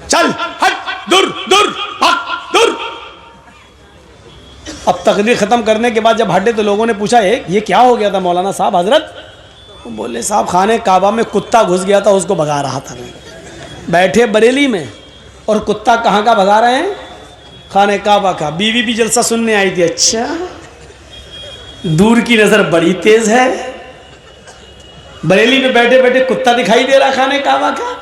चल हट, दूर दूर भाग, दूर। अब तकरीर खत्म करने के बाद जब हटे तो लोगों ने पूछा ये क्या हो गया था मौलाना साहब हजरत? वो बोले साहब खाने काबा में कुत्ता घुस गया था, उसको भगा रहा था मैं। बैठे बरेली में और कुत्ता कहाँ का भगा रहे हैं? खाने काबा का। बीवी भी जलसा सुनने आई थी। अच्छा, दूर की नजर बड़ी तेज है। बरेली में बैठे बैठे कुत्ता दिखाई दे रहा खाने काबा का,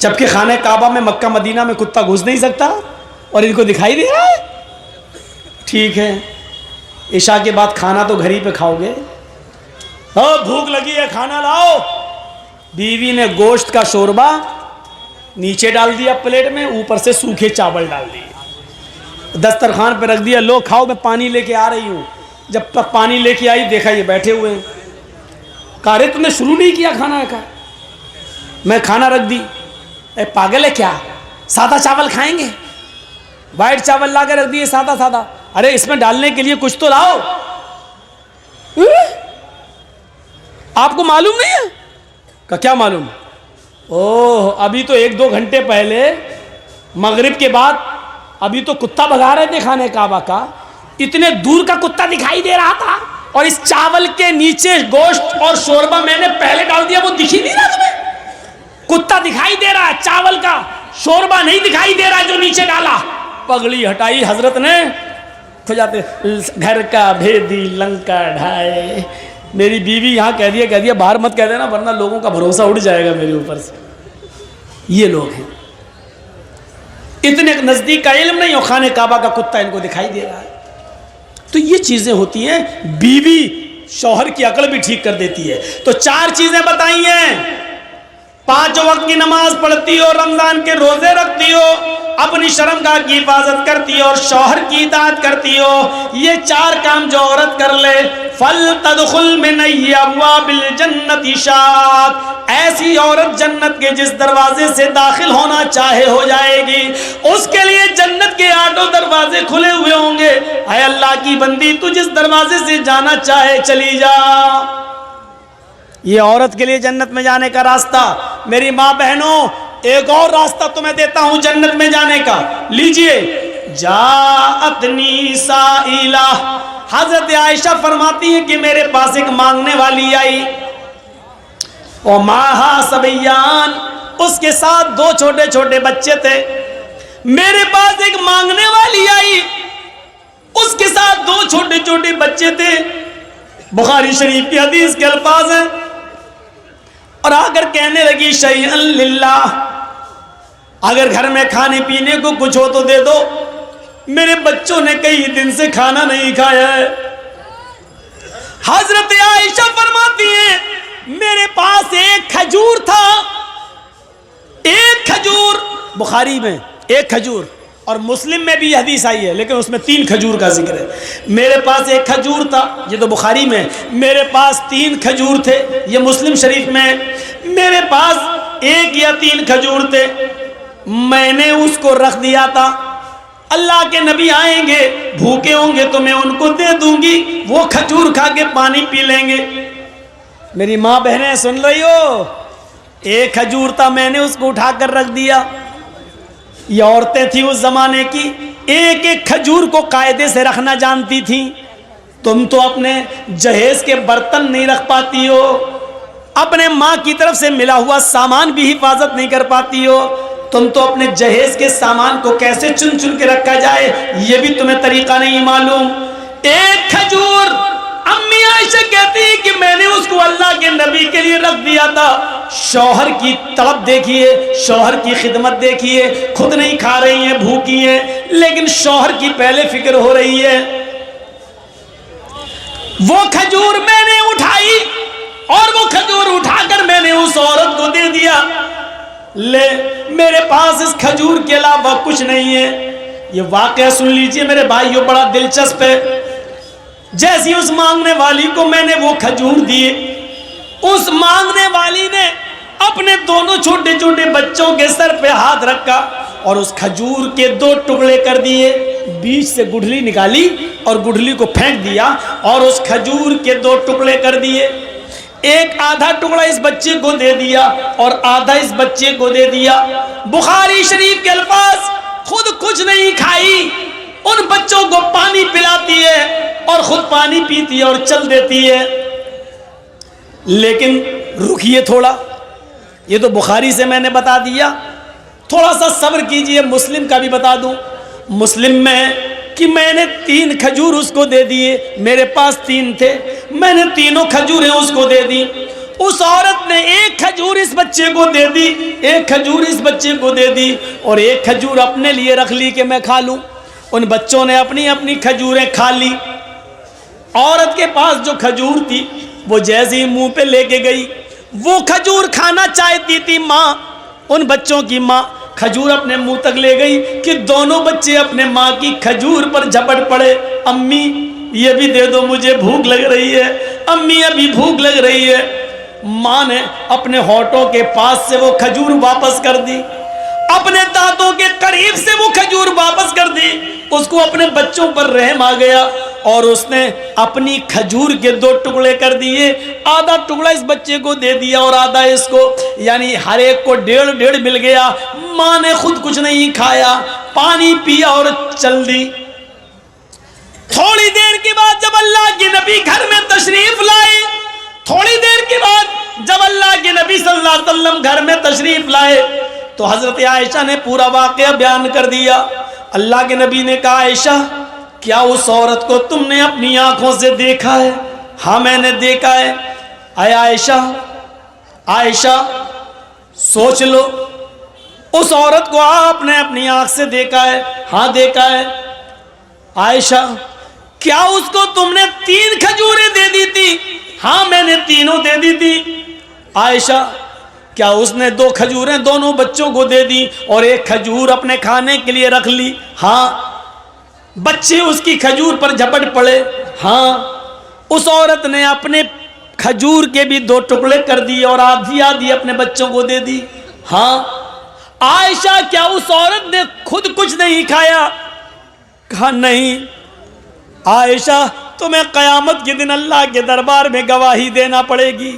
जबकि खाने काबा में मक्का मदीना में कुत्ता घुस नहीं सकता और इनको दिखाई दे रहा है। ठीक है, इशा के बाद खाना तो घर ही पे खाओगे। भूख लगी है, खाना लाओ। बीवी ने गोश्त का शोरबा नीचे डाल दिया प्लेट में, ऊपर से सूखे चावल डाल दिए, दस्तरखान पे रख दिया। लो खाओ, मैं पानी लेके आ रही हूँ। जब तक पानी लेके आई देखा ये बैठे हुए हैं। कहा रे तुमने शुरू नहीं किया खाना का? मैं खाना रख दी। पागल है क्या, सादा चावल खाएंगे? वाइट चावल ला के रख दिए सादा सादा। अरे इसमें डालने के लिए कुछ तो लाओ। आपको मालूम नहीं है? का क्या मालूम? ओह, अभी तो 1-2 घंटे पहले मगरिब के बाद अभी तो कुत्ता भगा रहे थे खाने काबा का। इतने दूर का कुत्ता दिखाई दे रहा था और इस चावल के नीचे गोश्त और शोरबा मैंने पहले डाल दिया, वो दिख ही नहीं रहा तुम्हें? कुत्ता दिखाई दे रहा है, चावल का शोरबा नहीं दिखाई दे रहा है जो नीचे डाला। पगड़ी हटाई हजरत ने, खुजाते घर का भेदी लंका ढाए। मेरी बीवी यहाँ कह दिया बाहर मत कह देना वरना लोगों का भरोसा उड़ जाएगा मेरे ऊपर से। ये लोग हैं, इतने नजदीक का इल्म नहीं और खाने काबा का कुत्ता इनको दिखाई दे रहा है। तो ये चीजें होती हैं। बीवी शौहर की अकल भी ठीक कर देती है। तो 4 चीजें बताई हैं। 5 वक्त की नमाज पढ़ती हो, रमजान के रोजे रखती हो, अपनी शर्मगाह की हिफाजत करती हो और शौहर की इताअत करती हो। ये 4 काम जो औरत कर ले, फल तदखुल मिन अब्वाबिल जन्नति शात, ऐसी औरत जन्नत के जिस दरवाजे से दाखिल होना चाहे हो जाएगी। उसके लिए जन्नत के 8 दरवाजे खुले हुए होंगे। ऐ अल्लाह की बंदी, तू जिस दरवाजे से जाना चाहे चली जा। ये औरत के लिए जन्नत में जाने का रास्ता। मेरी माँ बहनों, एक और रास्ता तुम्हें देता हूं जन्नत में जाने का, लीजिए। जाअतनी साइला, हजरत आयशा फरमाती है कि मेरे पास एक मांगने वाली आई। और माहा सबयान, उसके साथ 2 छोटे छोटे बच्चे थे। मेरे पास एक मांगने वाली आई, उसके साथ 2 छोटे छोटे बच्चे थे। बुखारी शरीफ की हदीस के अल्फाज हैं। और आकर कहने लगी शैअन लिल्लाह, अगर घर में खाने पीने को कुछ हो तो दे दो, मेरे बच्चों ने कई दिन से खाना नहीं खाया है। हजरत आयशा फरमाती है मेरे पास एक खजूर था, एक खजूर, बुखारी में 1 खजूर और मुस्लिम में भी हदीस आई है लेकिन उसमें 3 खजूर का जिक्र है। मेरे पास 1 खजूर था, ये तो बुखारी में। मेरे पास 3 खजूर थे, ये मुस्लिम शरीफ में। मेरे पास 1 या 3 खजूर थे, मैंने उसको रख दिया था। अल्लाह के नबी आएंगे, भूखे होंगे तो मैं उनको दे दूंगी, वो खजूर खा के पानी पी लेंगे। मेरी माँ बहनें सुन रही हो? 1 खजूर था, मैंने उसको उठाकर रख दिया। ये औरतें थी उस जमाने की, 1-1 खजूर को कायदे से रखना जानती थी। तुम तो अपने जहेज के बर्तन नहीं रख पाती हो, अपने माँ की तरफ से मिला हुआ सामान भी हिफाजत नहीं कर पाती हो। तुम तो अपने जहेज के सामान को कैसे चुन चुन के रखा जाए ये भी तुम्हें तरीका नहीं मालूम। 1 खजूर, अम्मी आयशा कहती है कि मैंने उसको अल्लाह के नबी के लिए रख दिया था। शौहर की तलब देखिए, शौहर की खिदमत देखिए, खुद नहीं खा रही हैं, भूखी हैं, लेकिन शौहर की पहले फिक्र हो रही है। वो खजूर मैंने उठाई और वो खजूर उठाकर मैंने उस औरत को दे दिया। ले, मेरे पास इस खजूर के अलावा कुछ नहीं है। ये वाकया सुन लीजिए मेरे भाइयों, बड़ा दिलचस्प है। जैसी उस मांगने वाली को मैंने वो खजूर दिए, उस मांगने वाली ने अपने दोनों छोटे छोटे बच्चों के सर पे हाथ रखा और उस खजूर के 2 टुकड़े कर दिए, बीच से गुठली निकाली और गुठली को फेंक दिया और उस खजूर के 2 टुकड़े कर दिए। एक आधा टुकड़ा इस बच्चे को दे दिया और आधा इस बच्चे को दे दिया। बुखारी शरीफ के अल्फाज, खुद कुछ नहीं खाई, उन बच्चों को पानी पिलाती है और खुद पानी पीती है और चल देती है। लेकिन रुकिए थोड़ा, ये तो बुखारी से मैंने बता दिया, थोड़ा सा सब्र कीजिए, मुस्लिम का भी बता दूं। मुस्लिम में कि मैंने 3 खजूर उसको दे दिए, मेरे पास 3 थे, मैंने तीनों खजूरें उसको दे दी। उस औरत ने 1 खजूर इस बच्चे को दे दी, 1 खजूर इस बच्चे को दे दी और 1 खजूर अपने लिए रख ली कि मैं खा लूं। उन बच्चों ने अपनी अपनी खजूरें खा ली। औरत के पास जो खजूर थी वो जैसे ही मुंह पे लेके गई, वो खजूर खाना चाहती थी माँ, उन बच्चों की माँ खजूर अपने मुंह तक ले गई कि दोनों बच्चे अपने माँ की खजूर पर झपट पड़े। अम्मी ये भी दे दो, मुझे भूख लग रही है, अम्मी अभी भूख लग रही है। माँ ने अपने होठों के पास से वो खजूर वापस कर दी, अपने दांतों के करीब से वो खजूर वापस कर दी। उसको अपने बच्चों पर रहम आ गया और उसने अपनी खजूर के 2 टुकड़े कर दिए, आधा टुकड़ा इस बच्चे को दे दिया और आधा इसको, यानी हर एक को 1.5 मिल गया। माँ ने खुद कुछ नहीं खाया, पानी पिया और चल दी। थोड़ी देर के बाद जब अल्लाह के नबी घर में तशरीफ लाए, थोड़ी देर के बाद जब अल्लाह के नबी सल्लल्लाहु अलैहि वसल्लम घर में तशरीफ लाए तो हजरत आयशा ने पूरा वाकया बयान कर दिया। अल्लाह के नबी ने कहा, आयशा क्या उस औरत को तुमने अपनी आंखों से देखा है? हाँ मैंने देखा है। आय आयशा, आयशा सोच लो, उस औरत को आपने अपनी आंख से देखा है? हाँ देखा है। आयशा क्या उसको तुमने 3 खजूरें दे दी थी? हाँ मैंने तीनों दे दी थी। आयशा क्या उसने 2 खजूरें दोनों बच्चों को दे दी और 1 खजूर अपने खाने के लिए रख ली? हाँ। बच्चे उसकी खजूर पर झपट पड़े? हाँ। उस औरत ने अपने खजूर के भी 2 टुकड़े कर दिए और आधी आधी अपने बच्चों को दे दी? हाँ। आयशा क्या उस औरत ने खुद कुछ नहीं खाया? कहा नहीं। आयशा तुम्हें कयामत के दिन अल्लाह के दरबार में गवाही देना पड़ेगी।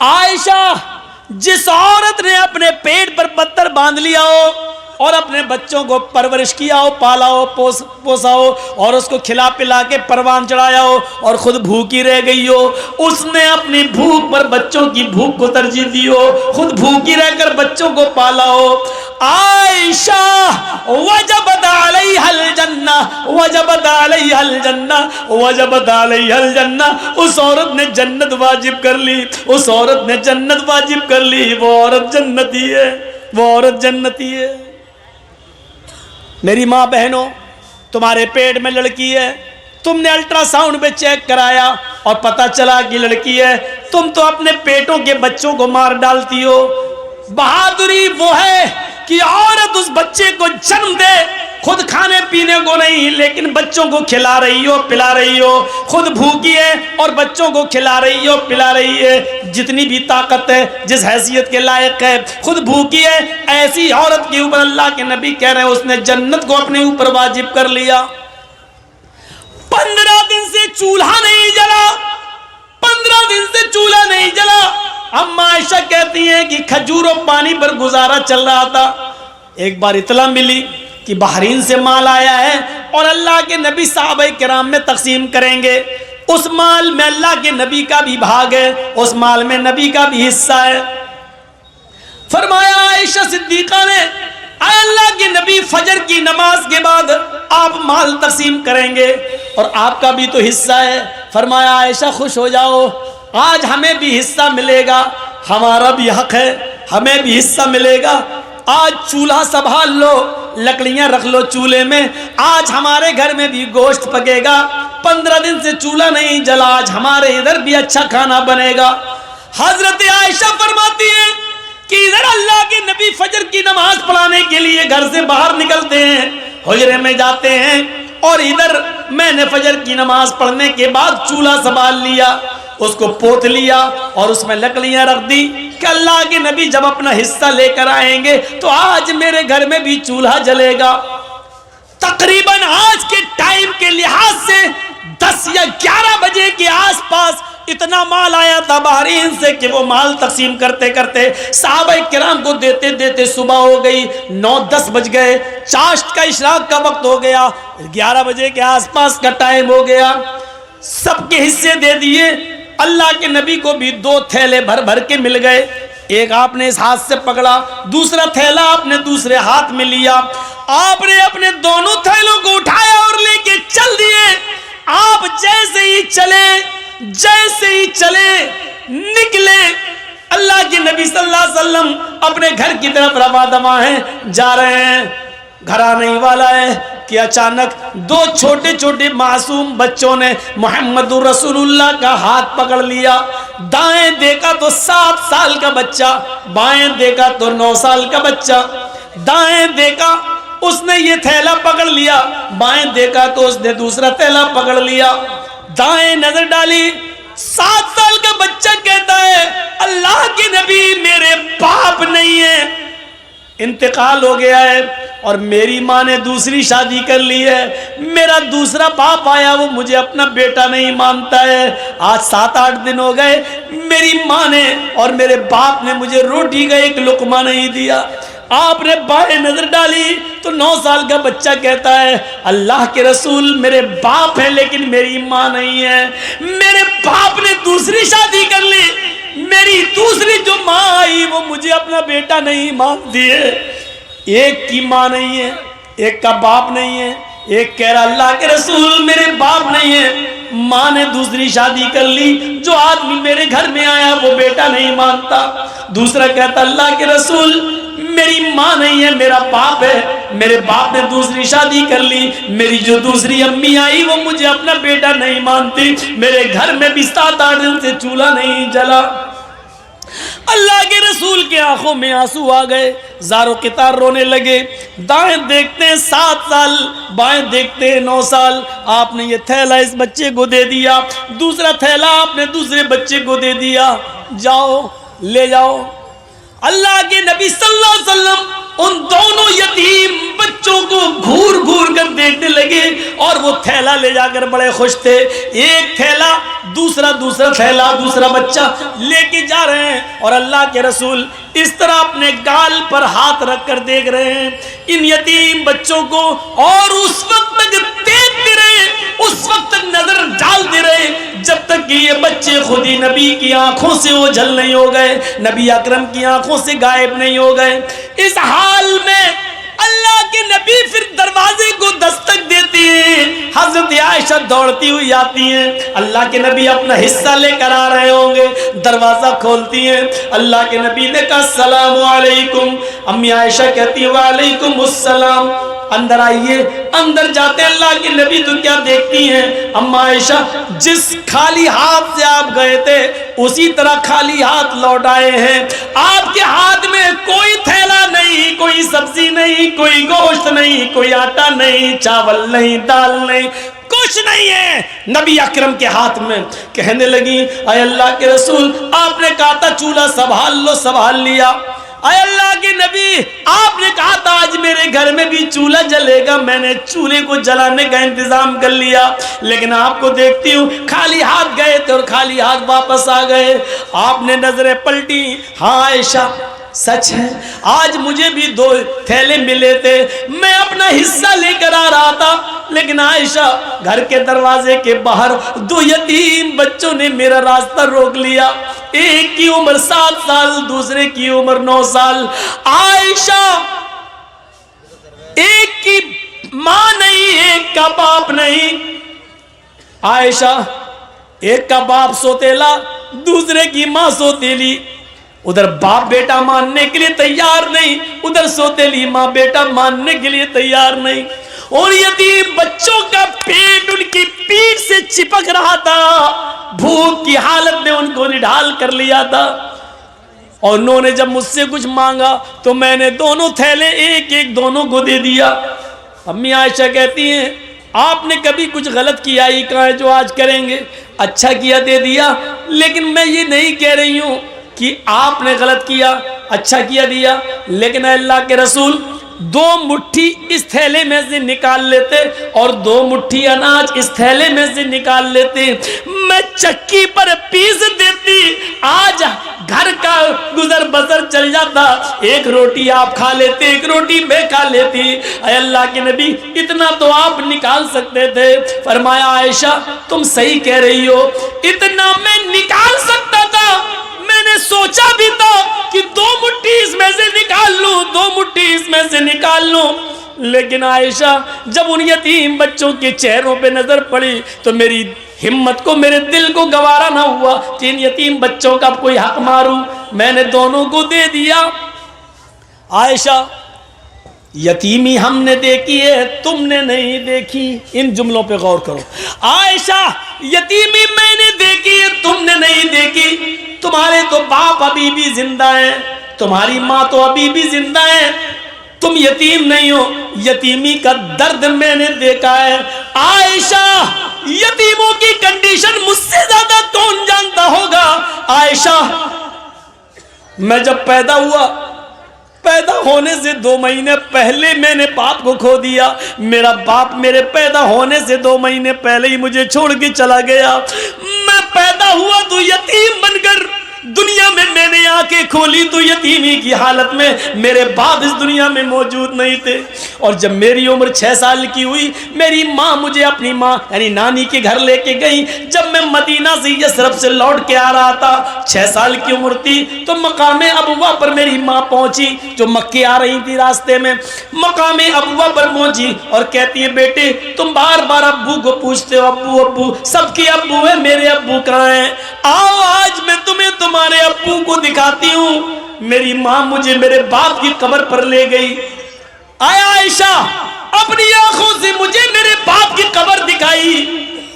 आयशा जिस औरत ने अपने पेट पर पत्थर बांध लिया हो और अपने बच्चों को परवरिश किया हो, पाला हो, पोसा हो और उसको खिला पिला के परवान चढ़ाया हो और खुद भूखी रह गई हो, उसने अपनी भूख पर बच्चों की भूख को तरजीह दी हो, खुद भूखी रहकर बच्चों को पाला हो। आयशा वजबत अलैहल जन्ना, वजबत अलैहल जन्ना, वजबत अलैहल जन्ना। उस औरत ने जन्नत वाजिब कर ली, उस औरत ने जन्नत वाजिब कर ली। वो औरत जन्नती है, वो औरत जन्नती है। मेरी माँ बहनों, तुम्हारे पेट में लड़की है, तुमने अल्ट्रासाउंड में चेक कराया और पता चला कि लड़की है, तुम तो अपने पेटों के बच्चों को मार डालती हो। बहादुरी वो है कि औरत उस बच्चे को जन्म दे, खुद खाने पीने को नहीं लेकिन बच्चों को खिला रही हो, पिला रही हो, खुद भूखी है और बच्चों को खिला रही हो, पिला रही है। जितनी भी ताकत है, जिस हैसियत के लायक है, खुद भूखी है, ऐसी औरत के ऊपर अल्लाह के नबी कह रहे हैं उसने जन्नत को अपने ऊपर वाजिब कर लिया। 15 दिन से चूल्हा नहीं जला, 15 दिन से चूल्हा नहीं जला। अम्मा आयशा कहती हैं कि खजूर और पानी पर गुजारा चल रहा था। एक बार इतला मिली कि बहरीन से माल आया है और अल्लाह के नबी साहबे किराम में तकसीम करेंगे। उस माल में अल्लाह के नबी का भी भाग है, उस माल में नबी का भी हिस्सा है। फरमाया आयशा सिद्दीका ने, अल्लाह के नबी फजर की नमाज के बाद आप माल तकसीम करेंगे और आपका भी तो हिस्सा है। फरमाया आयशा खुश हो जाओ, आज हमें भी हिस्सा मिलेगा, हमारा भी हक है, हमें भी हिस्सा मिलेगा। आज चूल्हा संभाल लो, लकड़ियां रख लो चूल्हे में, आज हमारे घर में भी गोश्त पकेगा। 15 दिन से चूल्हा नहीं जला, आज हमारे इधर भी अच्छा खाना बनेगा। हजरत आयशा फरमाती है कि इधर अल्लाह के नबी फजर की नमाज पढ़ाने के लिए घर से बाहर निकलते हैं, हुजरे में जाते हैं और इधर मैंने फजर की नमाज पढ़ने के बाद चूल्हा संभाल लिया, उसको पोत लिया और उसमें लकड़ियां रख दी कि अल्लाह के नबी जब अपना हिस्सा लेकर आएंगे तो आज मेरे घर में भी चूल्हा जलेगा। तकरीबन आज के टाइम के लिहाज से 10 या 11 बजे के आसपास इतना माल आया था बहरीन से कि वो माल तकसीम करते करते सहाबाए किराम को देते देते सुबह हो गई, 9-10 बज गए, चाश्त का इशराक का वक्त हो गया, 11 बजे के आसपास का टाइम हो गया। सबके हिस्से दे दिए। अल्लाह के नबी को भी 2 थैले भर भर के मिल गए। एक आपने इस हाथ से पकड़ा, दूसरा थैला आपने दूसरे हाथ में लिया। आपने अपने दोनों थैलों को उठाया और लेके चल दिए। आप जैसे ही चले निकले, अल्लाह के नबी सल्लल्लाहु अलैहि वसल्लम अपने घर की तरफ रवा दवा हैं, जा रहे हैं। घर आने ही वाला है कि अचानक 2 छोटे छोटे मासूम बच्चों ने मोहम्मदुर रसूलुल्लाह का हाथ पकड़ लिया। दाएं देखा तो 7 साल का बच्चा, बाएं देखा तो 9 साल का बच्चा। दाएं देखा उसने ये थैला पकड़ लिया, बाएं देखा तो उसने दूसरा थैला पकड़ लिया। दाएं नजर डाली, 7 साल का बच्चा कहता है अल्लाह के नबी मेरे बाप नहीं है, इंतकाल हो गया है और मेरी माँ ने दूसरी शादी कर ली है। मेरा दूसरा बाप आया, वो मुझे अपना बेटा नहीं मानता है। आज 7-8 दिन हो गए, मेरी माँ ने और मेरे बाप ने मुझे रोटी का एक लुकमा नहीं दिया। आपने बाएं नजर डाली तो 9 साल का बच्चा कहता है अल्लाह के रसूल मेरे बाप है लेकिन मेरी माँ नहीं है। मेरे बाप ने दूसरी शादी कर ली, मेरी दूसरी जो माँ आई वो मुझे अपना बेटा नहीं मानती है। एक की माँ नहीं है, एक का बाप नहीं है। एक कह रहा अल्लाह के रसूल मेरे बाप नहीं है, माँ ने दूसरी शादी कर ली, जो आदमी मेरे घर में आया वो बेटा नहीं मानता। दूसरा कहता अल्लाह के रसूल मेरी माँ नहीं है, मेरा बाप है, मेरे बाप ने दूसरी शादी कर ली, मेरी जो दूसरी अम्मी आई वो मुझे अपना बेटा नहीं मानती। मेरे घर में भी 7-8 दिन से चूल्हा नहीं जला। अल्लाह के रसूल के आंखों में आंसू आ गए, ज़ारो कितार रोने लगे। दाएं देखते हैं 7 साल, बाएं देखते हैं 9 साल। आपने ये थैला इस बच्चे को दे दिया, दूसरा थैला आपने दूसरे बच्चे को दे दिया, जाओ ले जाओ। अल्लाह के नबी सल्लल्लाहु अलैहि वसल्लम उन दोनों यतीम बच्चों को घूर घूर कर देखने लगे और वो थैला ले जाकर बड़े खुश थे। एक थैला दूसरा थैला दूसरा बच्चा लेके जा रहे हैं और अल्लाह के रसूल इस तरह अपने गाल पर हाथ रखकर देख रहे हैं इन यतीम बच्चों को, और उस वक्त तक देखते रहे, उस वक्त तक नजर डालते रहे जब तक कि ये बच्चे खुद ही नबी की आंखों से ओझल नहीं हो गए, नबी अकरम की आंखों से गायब नहीं हो गए। इस हाल में अल्लाह के नबी फिर दरवाजे को दस्तक देती है। हजरत आयशा दौड़ती हुई आती हैं, अल्लाह के नबी अपना हिस्सा लेकर आ रहे होंगे, दरवाजा खोलती हैं। अल्लाह के नबी ने कहा सलाम अलैकुम। अम्मी आयशा कहती है वालेकुम अस्सलाम, अंदर आइए। अंदर जाते अल्लाह के नबी तो क्या देखती हैं अम्मा आयशा, जिस खाली हाथ से आप गए थे उसी तरह खाली हाथ लौट आए हैं। आपके हाथ में कोई थैला नहीं, कोई सब्जी नहीं, कोई गोश्त नहीं, कोई आटा नहीं, चावल नहीं, दाल नहीं, कुछ नहीं है नबी अकरम के हाथ में। कहने लगी अय अल्लाह के रसूल आपने कहा था चूल्हा संभाल लो, संभाल लिया। अय अल्लाह के नबी आपने कहा था आज मेरे घर में भी चूल्हा जलेगा, मैंने चूल्हे को जलाने का इंतजाम कर लिया, लेकिन आपको देखती हूँ खाली हाथ गए थे और खाली हाथ वापस आ गए। आपने नजरें पलटी, हाँ आयशा सच है, आज मुझे भी 2 थैले मिले थे, मैं अपना हिस्सा लेकर आ रहा था, लेकिन आयशा घर के दरवाजे के बाहर 2 यतीम बच्चों ने मेरा रास्ता रोक लिया। एक की उम्र 7 साल, दूसरे की उम्र 9 साल। आयशा एक की मां नहीं, एक का बाप नहीं। आयशा एक का बाप सोतेला, दूसरे की मां सोतेली। उधर बाप बेटा मानने के लिए तैयार नहीं, उधर सोतेली माँ बेटा मानने के लिए तैयार नहीं। और यतीम बच्चों का पेट उनकी पीठ से चिपक रहा था, भूख की हालत में उनको निढाल कर लिया था। और उन्होंने जब मुझसे कुछ मांगा तो मैंने दोनों थैले एक एक दोनों को दे दिया। अम्मी आयशा कहती हैं आपने कभी कुछ गलत किया ही कहाँ है जो आज करेंगे, अच्छा किया दे दिया, लेकिन मैं ये नहीं कह रही हूँ कि आपने गलत किया, अच्छा किया दिया, लेकिन अल्लाह के रसूल 2 मुट्ठी इस थैले में से निकाल लेते और 2 मुट्ठी अनाज इस थैले में से निकाल लेते, मैं चक्की पर पीस देती, आज घर का गुजर बसर चल जाता। 1 रोटी आप खा लेते, 1 रोटी मैं खा लेती। अल्लाह के नबी इतना तो आप निकाल सकते थे। फरमाया आयशा तुम सही कह रही हो, इतना मैं निकाल सकता था, मैंने सोचा भी था कि 2 मुट्ठी इसमें से निकाल लूं, 2 मुट्ठी इसमें से निकाल लूं, लेकिन आयशा जब उन यतीम बच्चों के चेहरों पे नजर पड़ी तो मेरी हिम्मत को, मेरे दिल को गवारा ना हुआ कि इन यतीम बच्चों का कोई हक मारूं। मैंने दोनों को दे दिया। आयशा यतीमी हमने देखी है, तुमने नहीं देखी। इन जुमलों पे गौर करो। आयशा यतीमी मैंने देखी है, तुमने नहीं देखी। तुम्हारे तो बाप अभी भी जिंदा हैं, तुम्हारी माँ तो अभी भी जिंदा है, तुम यतीम नहीं हो। यतीमी का दर्द मैंने देखा है। आयशा यतीमों की कंडीशन मुझसे ज्यादा कौन जानता होगा। आयशा मैं जब पैदा हुआ, पैदा होने से 2 महीने पहले मैंने बाप को खो दिया। मेरा बाप मेरे पैदा होने से 2 महीने पहले ही मुझे छोड़ के चला गया। मैं पैदा हुआ तो यतीम बनकर दुनिया में मैंने आंखें खोली तो यतीमी की हालत में, मेरे बाप इस दुनिया में मौजूद नहीं थे। और जब मेरी उम्र 6 साल की हुई, मेरी माँ मुझे अपनी माँ यानी नानी के घर लेके गई। जब मैं मदीना से यसरफ से लौट के आ रहा था, 6 साल की उम्र थी, तो मकामे अबुआ पर मेरी माँ पहुंची जो मक्के आ रही थी। रास्ते में मकामे अबुआ पर पहुंची और कहती है बेटे तुम बार बार अब्बू को पूछते हो, अब्बू अब्बू, सबके अब्बू है, मेरे अब्बू कहाँ हैं? आओ आज मैं तुम्हें तुम्हारे अब्बू को दिखाती हूं। मेरी मां मुझे मेरे बाप की कब्र पर ले गई। आयशा अपनी आंखों से मुझे मेरे बाप की कब्र दिखाई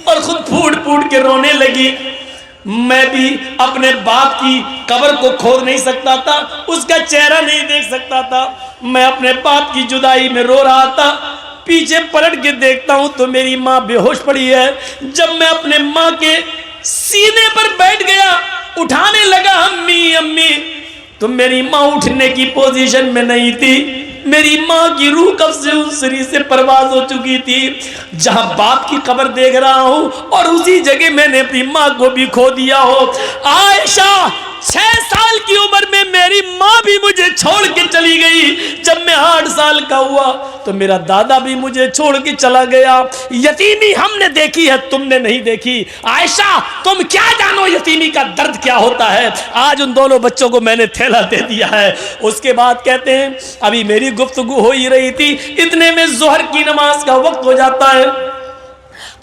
और खुद फूट फूट के रोने लगी। मैं भी अपने बाप की कब्र को खोद नहीं सकता था, उसका चेहरा नहीं देख सकता था। मैं अपने बाप की जुदाई में रो रहा था। पीछे पलट के देखता हूं तो मेरी मां बेहोश पड़ी है। जब मैं अपने मां के सीने पर बैठ गया, उठाने लगा अम्मी अम्मी, तो मेरी माँ उठने की पोजीशन में नहीं थी। मेरी माँ की रूह कब से उस शरीर से परवाज हो चुकी थी। जहां बाप की कब्र देख रहा हूं और उसी जगह मैंने अपनी माँ को भी खो दिया हो। आयशा 6 साल की उम्र में मेरी माँ भी मुझे छोड़ के चली गई। जब मैं 8 साल का हुआ तो मेरा दादा भी मुझे छोड़ के चला गया। यतीमी हमने देखी है, तुमने नहीं देखी। आयशा तुम क्या जानो यतीमी का दर्द क्या होता है। आज उन दोनों बच्चों को मैंने थैला दे दिया है। उसके बाद कहते हैं अभी मेरी गुफ्तगू हो ही रही थी, इतने में जोहर की नमाज का वक्त हो जाता है।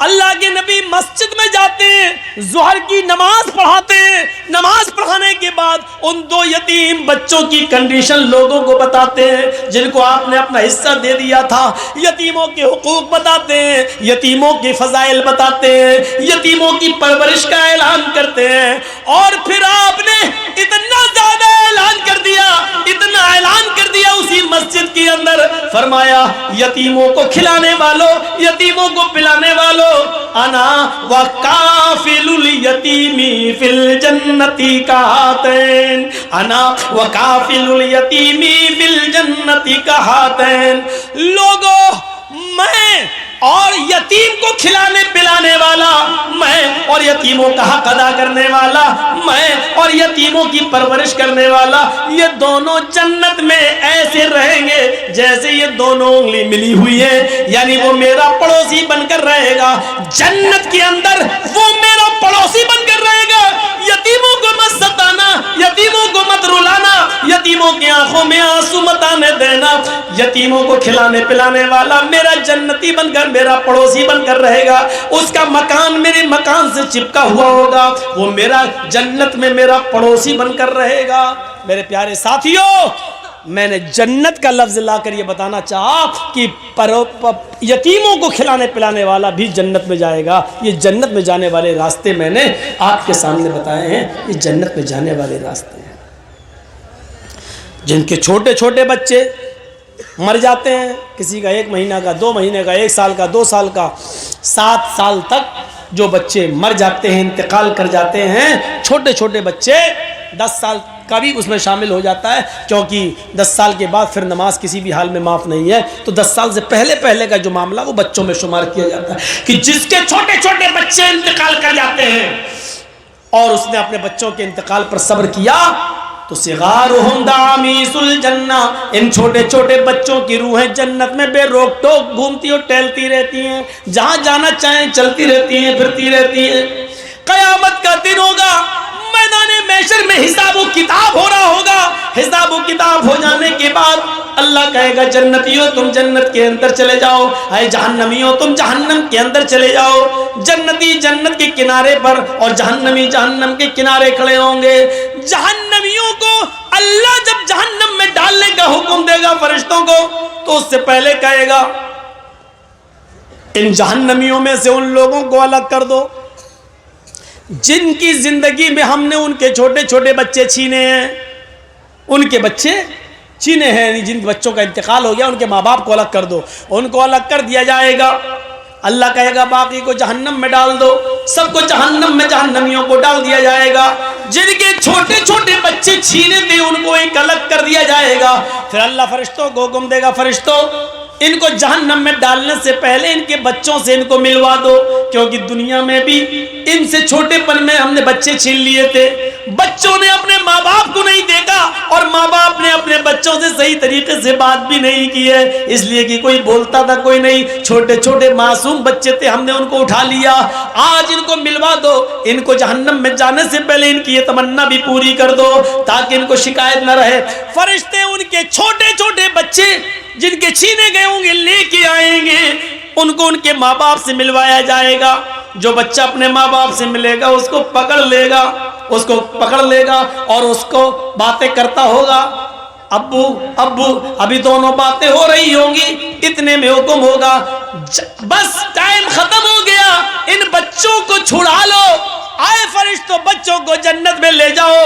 अल्लाह के नबी मस्जिद में जाते हैं, जोहर की नमाज पढ़ाते हैं। नमाज पढ़ाने के बाद उन 2 यतीम बच्चों की कंडीशन लोगों को बताते हैं जिनको आपने अपना हिस्सा दे दिया था। यतीमों के हुकूक बताते हैं, यतीमों के फजाइल बताते हैं, यतीमों की परवरिश का ऐलान करते हैं। और फिर आपने इतना ज्यादा ऐलान कर दिया, इतना ऐलान कर दिया उसी मस्जिद के अंदर, फरमाया यतीमों को खिलाने वालों, यतीमों को पिलाने वालों, अना व काफिलुल यतीमी फिल जन्नती कहातैन, अना व काफिलुल यतीमी फिल जन्नती कहातैन। लोगों मैं और यतीम को खिलाने पिलाने वाला मैं, और यतीमों का हक अदा करने वाला मैं, और यतीमों की परवरिश करने वाला, ये दोनों जन्नत में ऐसे रहेंगे जैसे ये दोनों उंगली मिली हुई है। यानी वो मेरा पड़ोसी बनकर रहेगा जन्नत के अंदर, वो मेरा पड़ोसी बनकर रहेगा। यतीमों को मत सताना, यतीमों को मत रुलाना, यतीमों की आंखों में आंसू मत आने देना। यतीमों को खिलाने पिलाने वाला मेरा जन्नती बनकर, मेरा पड़ोसी बनकर रहेगा। उसका मकान मेरे मकान से चिपका हुआ होगा, वो मेरा जन्नत में मेरा पड़ोसी बनकर रहेगा। मेरे प्यारे साथियों, मैंने जन्नत का लफ्ज लाकर ये बताना चाहा कि यतीमों को खिलाने पिलाने वाला भी जन्नत में जाएगा। ये जन्नत में जाने वाले रास्ते मैंने आपके सामने बताए हैं। ये जन्नत में जाने वाले रास्ते हैं। जिनके छोटे छोटे बच्चे मर जाते हैं, किसी का 1 महीना का, 2 महीने का, 1 साल का, 2 साल का, 7 साल तक जो बच्चे मर जाते हैं, इंतकाल कर जाते हैं, छोटे छोटे बच्चे 10 साल कभी उसमें शामिल हो जाता है, क्योंकि 10 साल के बाद फिर नमाज किसी भी हाल में माफ़ नहीं है। तो 10 साल से पहले का जो मामला वो बच्चों में शुमार किया जाता है कि जिसके छोटे छोटे बच्चे इंतकाल कर जाते हैं और उसने अपने बच्चों के इंतकाल पर सब्र किया तो सिगारुहुम दामीसुल जन्ना, इन छोटे छोटे बच्चों की रूहें जन्नत में बेरोक टोक घूमती और टहलती रहती हैं, जहां जाना चाहें चलती रहती हैं, फिरती रहती हैं। कयामत का दिन होगा, मैदाने महशर में हिसाब व किताब हो रहा होगा। हिसाब व किताब हो जाने के बाद अल्लाह कहेगा जन्नतियों तुम जन्नत के अंदर चले जाओ, अरे जहन्नमियों तुम जहन्नम के अंदर चले जाओ। जन्नती जन्नत के किनारे पर और जहन्नमी जहन्नम के किनारे खड़े होंगे। जहन्नमियों को अल्लाह जब जहन्नम में डालने का हुक्म देगा फरिश्तों को, तो उससे पहले कहेगा इन जहन्नमियों में से उन लोगों को अलग कर दो जिनकी जिंदगी में हमने उनके छोटे छोटे बच्चे छीने हैं, उनके बच्चे छीने हैं, जिन बच्चों का इंतकाल हो गया उनके माँ बाप को अलग कर दो, उनको अलग कर दिया जाएगा। अल्लाह कहेगा बाकी को जहन्नम में डाल दो, सबको जहन्नम में जहन्नमियों को डाल दिया जाएगा। जिनके छोटे छोटे बच्चे छीने थे उनको एक अलग कर दिया जाएगा। फिर अल्लाह फरिश्तों को हुक्म देगा फरिश्तों इनको जहन्नम में डालने से पहले इनके बच्चों से इनको मिलवा दो, क्योंकि दुनिया में भी इनसे छोटेपन में हमने बच्चे छीन लिए थे। बच्चों ने अपने माँ बाप को नहीं देखा और माँ बाप ने अपने बच्चों से सही तरीके से बात भी नहीं की है, इसलिए कि कोई बोलता था कोई नहीं, छोटे छोटे मासूम बच्चे थे, हमने उनको उठा लिया। आज इनको मिलवा दो, इनको जहन्नम में जाने से पहले इनकी ये तमन्ना भी पूरी कर दो ताकि इनको शिकायत न रहे। फरिश्ते उनके छोटे छोटे बच्चे जिनके छीने गए होंगे लेके आएंगे, उनको उनके माँ बाप से मिलवाया जाएगा। जो बच्चा अपने माँ बाप से मिलेगा उसको पकड़ लेगा और उसको बातें करता होगा, अब्बू अब्बू, अभी दोनों बातें हो रही होंगी, इतने में हुक्म होगा बस टाइम खत्म हो गया, इन बच्चों को छुड़ा लो, आए फरिश्तों बच्चों को जन्नत में ले जाओ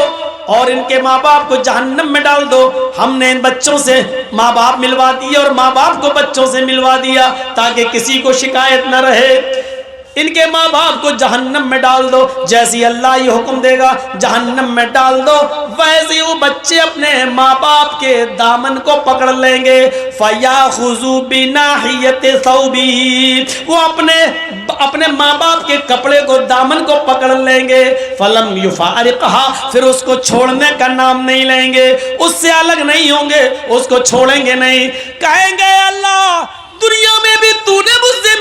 और इनके माँ बाप को जहन्नम में डाल दो। हमने इन बच्चों से माँ बाप मिलवा दिए और माँ बाप को बच्चों से मिलवा दिया ताकि किसी को शिकायत न रहे। इनके माँ बाप को जहन्नम में डाल दो, जैसे अल्लाह ये हुक्म देगा जहन्नम में डाल दो, वैसे वो बच्चे अपने माँ बाप के दामन को पकड़ लेंगे। फयाखुज़ू बिनाहियति सौबी, वो अपने माँ बाप के कपड़े को दामन को पकड़ लेंगे। फलम युफारिक़हा, फिर उसको छोड़ने का नाम नहीं लेंगे, उससे अलग नहीं होंगे, उसको छोड़ेंगे नहीं। कहेंगे अल्लाह दुनिया में भी तूने मुझसे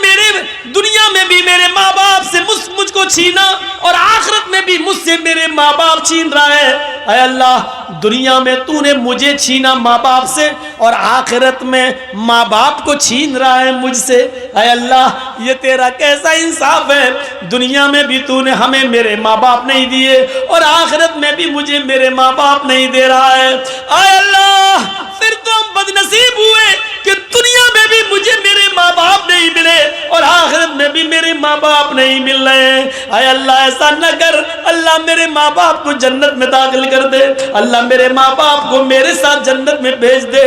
दुनिया में भी मेरे माँ बाप से मुझको छीना और आखिरत में भी मुझसे मेरे माँ बाप छीन रहा है। ऐ अल्लाह दुनिया में तूने मुझे छीना माँ बाप से और आखिरत में माँ बाप को छीन रहा है मुझसे। ऐ अल्लाह ये तेरा कैसा इंसाफ है, दुनिया में भी तूने हमें मेरे माँ बाप नहीं दिए और आखिरत में भी मुझे मेरे माँ बाप नहीं दे रहा है। ऐ अल्लाह फिर तो हम बदनसीब हुए कि दुनिया में भी मुझे मेरे माँ बाप नहीं मिले और आखिरत में भी मेरे माँ बाप नहीं मिल रहे हैं। ऐ अल्लाह ऐसा न कर, अल्लाह मेरे माँ बाप को जन्नत में दाखिल कर दे, अल्लाह मेरे माँ बाप को मेरे साथ जन्नत में भेज दे।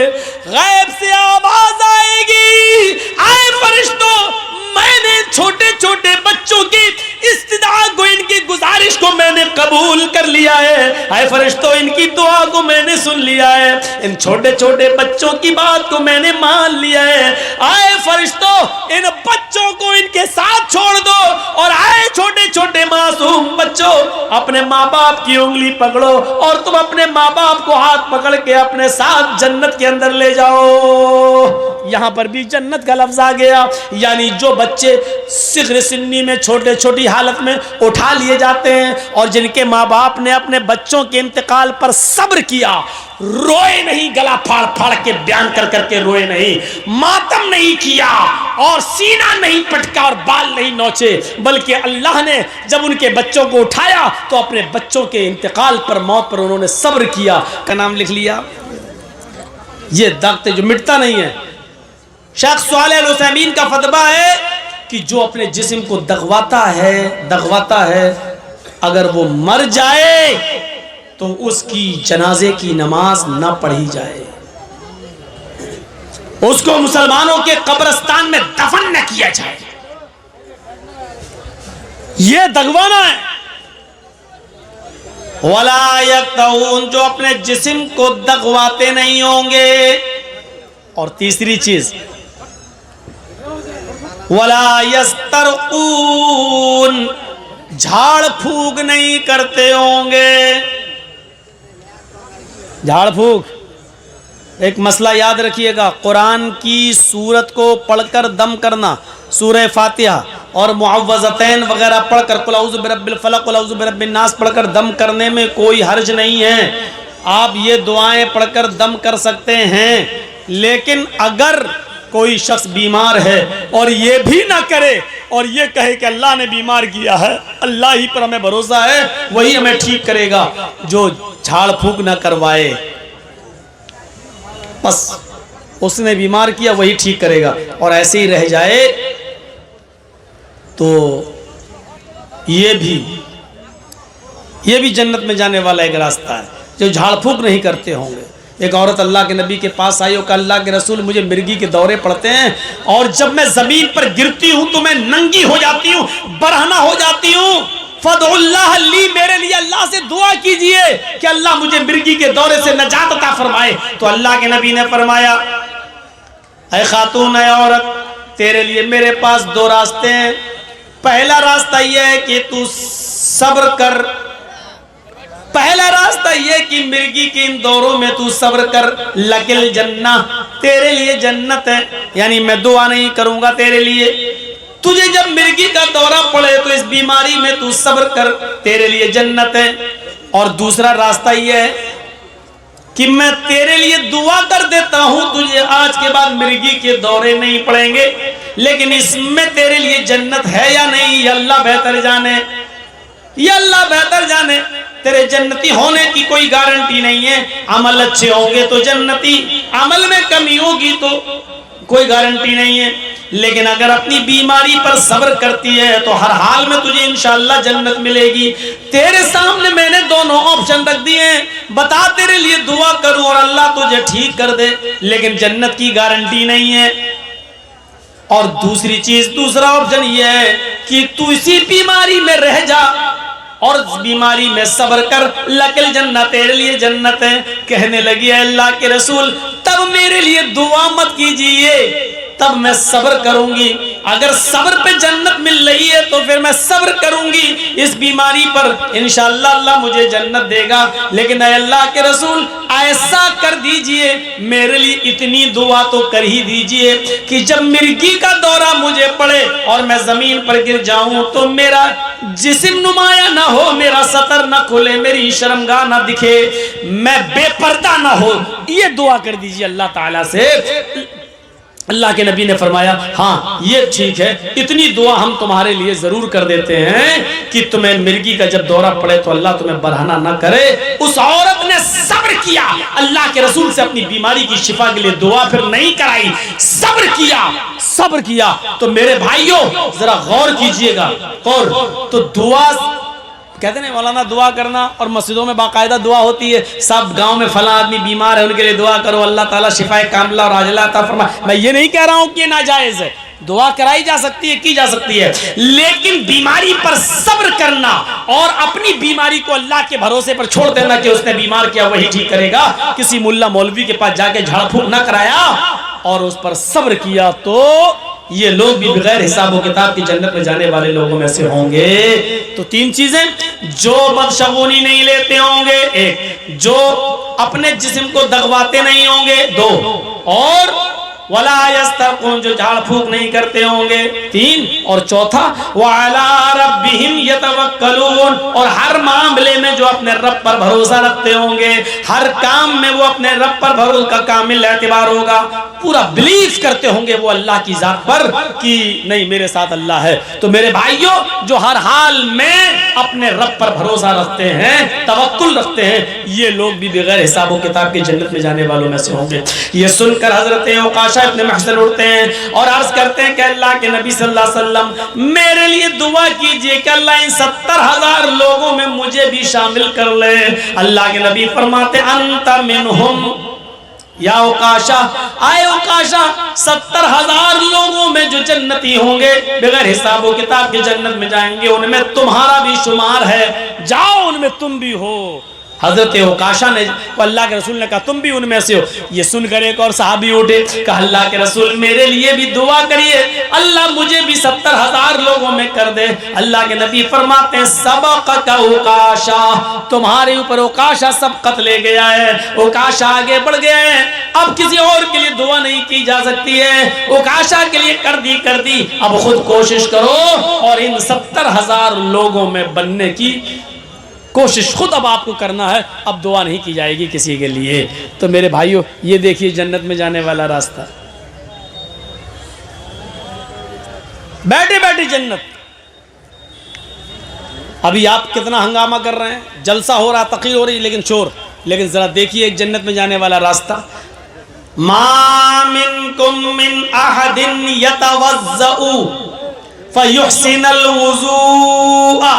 गैब से आवाज आएगी, आए फरिश्तों मैंने छोटे छोटे बच्चों की इस्तिदा को, इनकी गुजारिश को मैंने कबूल कर लिया है। आए फरिश्तों इनकी दुआ को मैंने सुन लिया है, इन छोटे छोटे बच्चों की बात को मैंने मान लिया है। आए फरिश्तों इन बच्चों को इनके साथ छोड़ दो और आए छोटे छोटे मासूम बच्चों अपने माँ बाप की उंगली पकड़ो और तुम अपने माँ बाप को हाथ पकड़ के अपने साथ जन्नत के अंदर ले जाओ। यहाँ पर भी जन्नत का लफ्ज आ गया, यानी जो बच्चे सिग़्र सिन्नी में छोटे छोटी हालत में उठा लिए जाते हैं और जिनके माँ बाप ने अपने बच्चों के इंतकाल पर सब्र किया, रोए नहीं, गला फाड़ फाड़ के बयान कर करके रोए नहीं, मातम नहीं किया और सीना नहीं पटका और बाल नहीं नोचे, बल्कि अल्लाह ने जब उनके बच्चों को उठाया तो अपने बच्चों के इंतकाल पर, मौत पर उन्होंने सब्र किया, का नाम लिख लिया। ये दर्द जो मिटता नहीं है। शेख सालेह अल उसैमीन का फतवा है कि जो अपने जिस्म को दगवाता है अगर वो मर जाए तो उसकी जनाजे की नमाज न पढ़ी जाए, उसको मुसलमानों के कब्रिस्तान में दफन न किया जाए। ये दगवाना है। वला यक्तऊन, जो अपने जिस्म को दगवाते नहीं होंगे। और तीसरी चीज वला यस्तरऊन, झाड़ फूक नहीं करते होंगे। झाड़ फूक एक मसला याद रखिएगा, कुरान की सूरत को पढ़कर दम करना, सूरह फातिहा और मुअव्वज़तैन वगैरह पढ़कर कुल औज़ु बिरब्बिल फलक कुल औज़ु बिरब्बिन नास पढ़कर दम करने में कोई हर्ज नहीं है। आप ये दुआएं पढ़कर दम कर सकते हैं। लेकिन अगर कोई शख्स बीमार है और ये भी ना करे और ये कहे कि अल्लाह ने बीमार किया है, अल्लाह ही पर हमें भरोसा है, वही हमें ठीक करेगा, जो झाड़ फूक ना करवाए, बस उसने बीमार किया वही ठीक करेगा, और ऐसे ही रह जाए तो ये भी जन्नत में जाने वाला एक रास्ता है, जो झाड़ फूक नहीं करते होंगे। एक औरत अल्लाह के नबी के पास आई और कहा, अल्लाह के रसूल मुझे मिर्गी के दौरे पड़ते हैं और जब मैं जमीन पर गिरती हूं तो मैं नंगी हो जाती हूं, बरहना हो जाती हूं, फदउल्लाह ली, मेरे लिए अल्लाह से दुआ कीजिए कि अल्लाह मुझे मिर्गी के दौरे से नजात अता फरमाए। तो अल्लाह के नबी ने फरमाया, ऐ खातून, ऐ औरत, तेरे लिए मेरे पास दो रास्ते हैं। पहला रास्ता यह है कि तू सब्र कर, पहला रास्ता यह कि मिर्गी के इन दौरों में तू सब्र कर, लकिल जन्ना, तेरे लिए जन्नत है, यानी मैं दुआ नहीं करूंगा तेरे लिए। तुझे जब मिर्गी का दौरा पड़े तो इस बीमारी में तू सब्र कर, तेरे लिए जन्नत है। और दूसरा रास्ता यह है कि मैं तेरे लिए दुआ कर देता हूं, तुझे आज के बाद मिर्गी के दौरे नहीं पड़ेंगे, लेकिन इसमें तेरे लिए जन्नत है या नहीं ये अल्लाह बेहतर जाने, ये अल्लाह बेहतर जाने। तेरे जन्नती होने की कोई गारंटी नहीं है। अमल अच्छे होंगे तो जन्नती, अमल में कमी होगी तो कोई गारंटी नहीं है। लेकिन अगर अपनी बीमारी पर सब्र करती है तो हर हाल में तुझे इंशाअल्लाह जन्नत मिलेगी। तेरे सामने मैंने दोनों ऑप्शन रख दिए हैं, बता तेरे लिए दुआ करूं और अल्लाह तुझे ठीक कर दे, लेकिन जन्नत की गारंटी नहीं है। और दूसरी चीज, दूसरा ऑप्शन यह है कि तू इसी बीमारी में रह जा और इस बीमारी में सब्र कर, लकिल जन्नत, तेरे लिए जन्नत है। कहने लगी, अल्लाह के रसूल तब मेरे लिए दुआ मत कीजिए, तब मैं सब्र करूंगी। अगर सब्र पे जन्नत मिल रही है तो फिर मैं सब्र करूंगी इस बीमारी पर, इंशाअल्लाह अल्लाह मुझे जन्नत देगा। लेकिन अल्लाह के रसूल ऐसा कर दीजिए, मेरे लिए इतनी दुआ तो कर ही दीजिए कि जब मिर्गी का दौरा मुझे पड़े और मैं जमीन पर गिर जाऊं तो मेरा जिस्म नुमाया ना हो, मेरा सतर ना खुले, मेरी शर्मगाह ना दिखे, मैं बेपर्दा ना हो, ये दुआ कर दीजिए अल्लाह ताला से। अल्लाह के नबी ने फरमाया, हाँ ये ठीक है, इतनी दुआ हम तुम्हारे लिए जरूर कर देते हैं कि तुम्हें मिर्गी का जब दौरा पड़े तो अल्लाह तुम्हें बरहना ना करे। उस औरत ने सब्र किया, अल्लाह के रसूल से अपनी बीमारी की शिफा के लिए दुआ फिर नहीं कराई, सब्र किया, सब्र किया। तो मेरे भाइयों जरा गौर कीजिएगा, और तो दुआ कहते नहीं मौलाना, दुआ करना और मस्जिदों में बाकायदा दुआ होती है, सब गांव में फला आदमी बीमार है उनके लिए दुआ करो, अल्लाह ताला शिफाए कामिला और आजिला अता फरमाए। मैं ये नहीं कह रहा हूं कि ये नाजायज है, दुआ कराई जा सकती है, की जा सकती है, लेकिन बीमारी पर सब्र करना और अपनी बीमारी को अल्लाह के भरोसे पर छोड़ देना कि उसने बीमार किया वही ठीक करेगा, किसी मुल्ला मौलवी के पास जाके झाड़ फूक ना कराया और उस पर सब्र किया, तो ये लोग भी बगैर हिसाब किताब की जन्नत में जाने वाले लोगों में से होंगे। तो तीन चीजें, जो बदशगुनी नहीं लेते होंगे, एक जो अपने जिस्म को दगवाते नहीं होंगे, दो और वला यस्तरकुन, जो झाड़ फूक नहीं करते होंगे, तीन, और चौथा वअला रब्बिहिम यतवक्कलून, और हर मामले में जो अपने रब पर भरोसा रखते होंगे, हर काम में वो अपने रब पर भरोसा का कामिल एतबार होगा, पूरा बिलीव करते होंगे वो अल्लाह की जात पर कि नहीं मेरे साथ अल्लाह है। तो मेरे भाइयों जो हर हाल में अपने रब पर भरोसा रखते हैं, तवक्कुल रखते हैं, ये लोग भी बगैर हिसाब किताब की जन्नत में जाने वालों में से होंगे। ये सुनकर हजरत औकाशा इब्न महसन उठते हैं और अर्ज करते हैं कि अल्लाह के नबी सल्लल्लाहु अलैहि वसल्लम मेरे लिए दुआ कीजिए कि अल्लाह इन 70,000 लोगों में मुझे भी शामिल कर ले। अल्लाह के नबी फरमाते अंत मिनहुम या उकाशा, आए उकाशा, 70,000 लोगों में जो जन्नती होंगे बगैर हिसाब किताब के जन्नत में जाएंगे, उनमें तुम्हारा भी शुमार है, जाओ उनमें तुम भी हो। हजरत उकाशा ने, अल्लाह के रसूल ने कहा तुम भी उनमें से हो। ये सुनकर एक और सहाबी उठे, कहा अल्लाह के रसूल मेरे लिए भी दुआ करिए, अल्लाह मुझे भी 70,000 लोगों में कर दे। अल्लाह के नबी फरमाते हैं सबक़का उकाशा, तुम्हारे ऊपर उकाशा सबकत ले गया है, उकाशा आगे बढ़ गया है, अब किसी और के लिए दुआ नहीं की जा सकती है, उकाशा के लिए कर दी। अब खुद कोशिश करो और इन 70,000 लोगों में बनने की कोशिश खुद अब आपको करना है, अब दुआ नहीं की जाएगी किसी के लिए। तो मेरे भाइयों, ये देखिए जन्नत में जाने वाला रास्ता, बैठे बैठे जन्नत। अभी आप कितना हंगामा कर रहे हैं, जलसा हो रहा, तकीर हो रही, लेकिन शोर, लेकिन जरा देखिए एक जन्नत में जाने वाला रास्ता। मा मिनकुम मिन अहदिन यतवज़्ज़उ फयुहसिनुल वुज़ूअ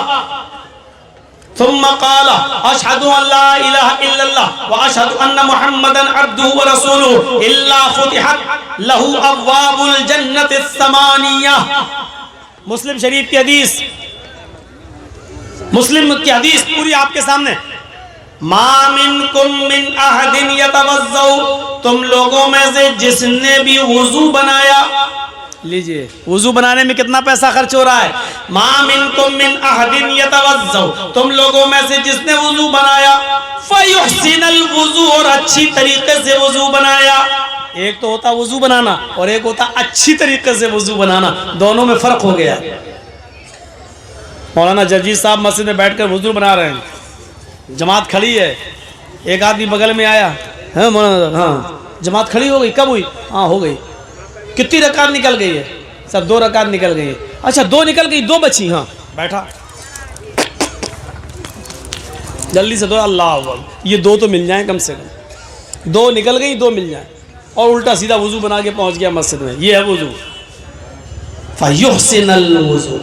थुम्मा क़ाला अशहदु अल्ला इलाहा इल्लल्लाह व अशहदु अन्ना मुहम्मदन अब्दुहु व रसूलुहु इल्ला फुतिहत लहू अब्वाबुल जन्नति समानिया। मुस्लिम शरीफ की हदीस, मुस्लिम की हदीस पूरी आपके सामने। मा मिनकुम मिन अहदिन यतवज़्ज़उ, तुम लोगों में से जिसने भी वुज़ू बनाया, लीजिए वुज़ू बनाने में कितना पैसा खर्च हो रहा है। मा मिनकुम मिन अहदिन यतवज़्ज़उ, तुम लोगों में से जिसने वुज़ू बनाया, फयुहसिनुल वुज़ू, और अच्छी तरीके से वुज़ू बनाया। एक तो होता वुज़ू बनाना और एक होता अच्छी तरीके से वुज़ू बनाना, दोनों में फ़र्क हो गया। मौलाना जर्जी साहब मस्जिद में बैठकर वुज़ू बना रहे हैं, जमात खड़ी है, एक आदमी बगल में आया, हाँ मौलाना, हाँ जमात खड़ी हो गई, कब हुई, हाँ हो गई, कितनी रकात निकल गई है, सब 2 रकात निकल गई है, अच्छा 2 निकल गई, 2 बची, हाँ बैठा, जल्दी से 2, अल्लाह अकबर, ये 2 तो मिल जाए कम से कम, 2 निकल गई, 2 मिल जाए, और उल्टा सीधा वुज़ू बना के पहुंच गया मस्जिद में। ये है वुज़ू, फयुहसिनुल वुज़ू।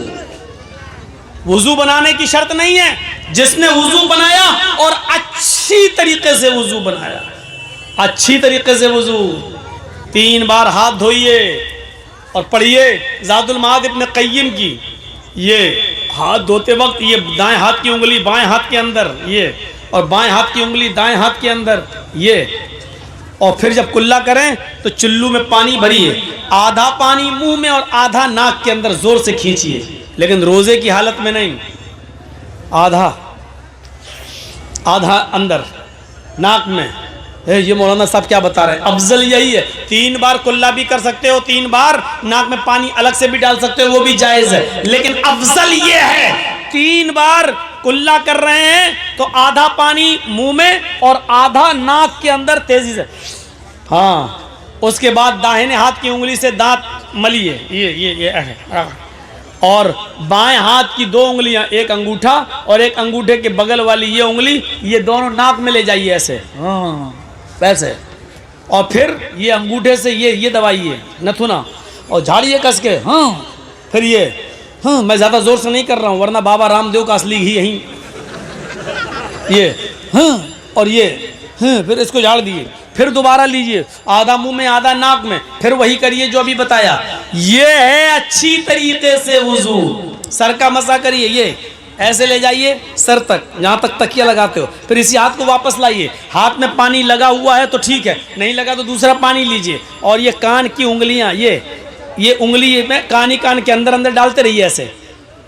वुज़ू बनाने की शर्त नहीं है, जिसने वुज़ू बनाया और अच्छी तरीके से वुज़ू बनाया, अच्छी तरीके से वुज़ू, 3 बार हाथ धोइए और पढ़िए ज़ादुल माद इब्न क़य्यिम की, ये हाथ धोते वक्त ये दाएं हाथ की उंगली बाएं हाथ के अंदर, ये, और बाएं हाथ की उंगली दाएं हाथ के अंदर, ये, और फिर जब कुल्ला करें तो चुल्लू में पानी भरिए, आधा पानी मुंह में और आधा नाक के अंदर जोर से खींचिए, लेकिन रोज़े की हालत में नहीं, आधा आधा अंदर नाक में। ये मौलाना साहब क्या बता रहे हैं, अफजल यही है, 3 बार कुल्ला भी कर सकते हो, 3 बार नाक में पानी अलग से भी डाल सकते हो, वो भी जायज़ है, लेकिन अफजल ये है 3 बार कुल्ला कर रहे हैं तो आधा पानी मुंह में और आधा नाक के अंदर तेजी से, हाँ, उसके बाद दाहिने हाथ की उंगली से दांत मलिए, ये और बाएं हाथ की 2 उंगलियां, एक अंगूठा और एक अंगूठे के बगल वाली ये उंगली, ये दोनों नाक में ले जाइए ऐसे, हाँ वैसे, और फिर ये अंगूठे से ये दबाइए नथुना और झाड़िए कस के, हाँ, फिर ये, हाँ मैं ज़्यादा ज़ोर से नहीं कर रहा हूँ वरना बाबा रामदेव का असली घी यहीं, ये, हाँ, और ये, हाँ, फिर इसको झाड़ दिए, फिर दोबारा लीजिए, आधा मुंह में आधा नाक में, फिर वही करिए जो अभी बताया। ये है अच्छी तरीके से वुज़ू। सर का मसा करिए, ये ऐसे ले जाइए सर तक, जहाँ तक तकिया लगाते हो, फिर इसी हाथ को वापस लाइए, हाथ में पानी लगा हुआ है तो ठीक है, नहीं लगा तो दूसरा पानी लीजिए, और ये कान की उंगलियाँ, ये उंगली में कान के अंदर अंदर डालते रहिए, ऐसे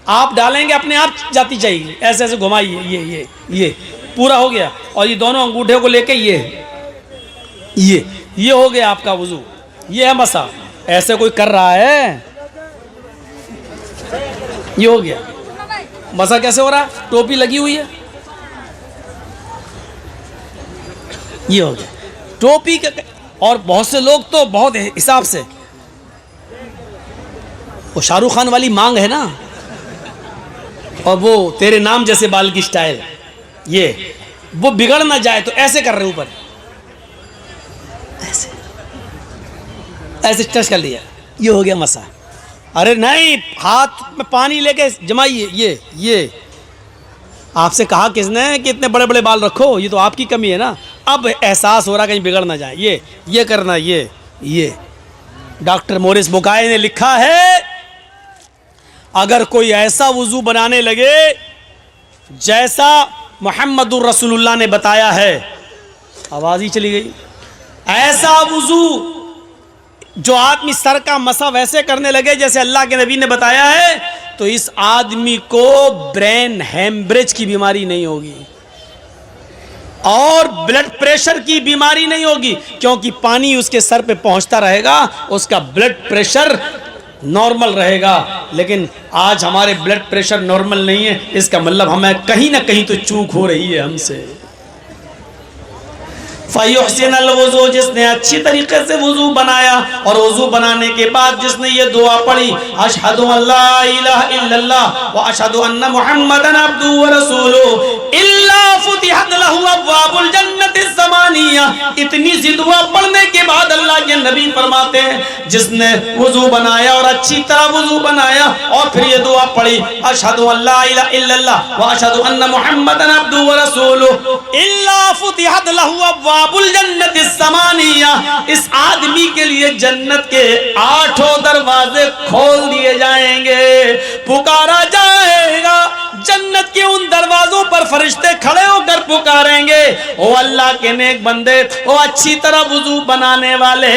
आप डालेंगे अपने आप जाती जाएगी, ऐसे ऐसे घुमाइए, ये पूरा हो गया, और ये दोनों अंगूठे को लेके ये हो गया आपका वुज़ू, ये है मसा, ऐसे कोई कर रहा है, ये हो गया मसा। कैसे हो रहा है, टोपी लगी हुई है, ये हो गया टोपी का। और बहुत से लोग तो बहुत हिसाब से, वो शाहरुख खान वाली मांग है ना, और वो तेरे नाम जैसे बाल की स्टाइल, ये वो बिगड़ ना जाए तो ऐसे कर रहे ऊपर, ऐसे टच कर लिया, ये हो गया मसा। अरे नहीं, हाथ में पानी लेके जमाइए, ये आपसे कहा किसने कि इतने बड़े बड़े बाल रखो, ये तो आपकी कमी है ना, अब एहसास हो रहा कहीं बिगड़ ना जाए, ये करना, ये डॉक्टर मोरिस बुकाई ने लिखा है, अगर कोई ऐसा वुजू बनाने लगे जैसा मुहम्मदुर रसूलुल्लाह ने बताया है, आवाज़ ही चली गई, ऐसा वुजू जो आदमी सर का मसा वैसे करने लगे जैसे अल्लाह के नबी ने बताया है, तो इस आदमी को ब्रेन हेमरेज की बीमारी नहीं होगी और ब्लड प्रेशर की बीमारी नहीं होगी, क्योंकि पानी उसके सर पे पहुंचता रहेगा, उसका ब्लड प्रेशर नॉर्मल रहेगा। लेकिन आज हमारे ब्लड प्रेशर नॉर्मल नहीं है, इसका मतलब हमें कहीं ना कहीं तो चूक हो रही है हमसे। फ़युहसिनुल वुज़ू, जिसने अच्छी तरीके से वुज़ू बनाया और वुज़ू बनाने के बाद जिसने ये दुआ पढ़ी, अशहदु अल्ला इलाहा इल्लल्लाह व अशहदु अन्ना मुहम्मदन अब्दुहु व रसूलुहु इल्ला फुतिहत लहु अब्वाबुल जन्नति ज़मानिया। इतनी सी दुआ पढ़ने के बाद अल्लाह के नबी फरमाते हैं, जिसने वुज़ू बनाया और अच्छी तरह वुज़ू बनाया और फिर ये दुआ पढ़ी, अशहदु अल्ला इलाहा इल्लल्लाह व अशहदु अन्ना मुहम्मदन अब्दुहु व रसूलुहु इल्ला फुतिहत लहु अब्वाबुल जन्नति ज़मानिया। इस आदमी के लिए जन्नत के 8 दरवाजे खोल दिए जाएंगे, पुकारा जाएगा, जन्नत के उन दरवाजों पर फरिश्ते खड़े होकर पुकारेंगे, ओ अल्लाह के नेक बंदे, ओ अच्छी तरह वुजू बनाने वाले,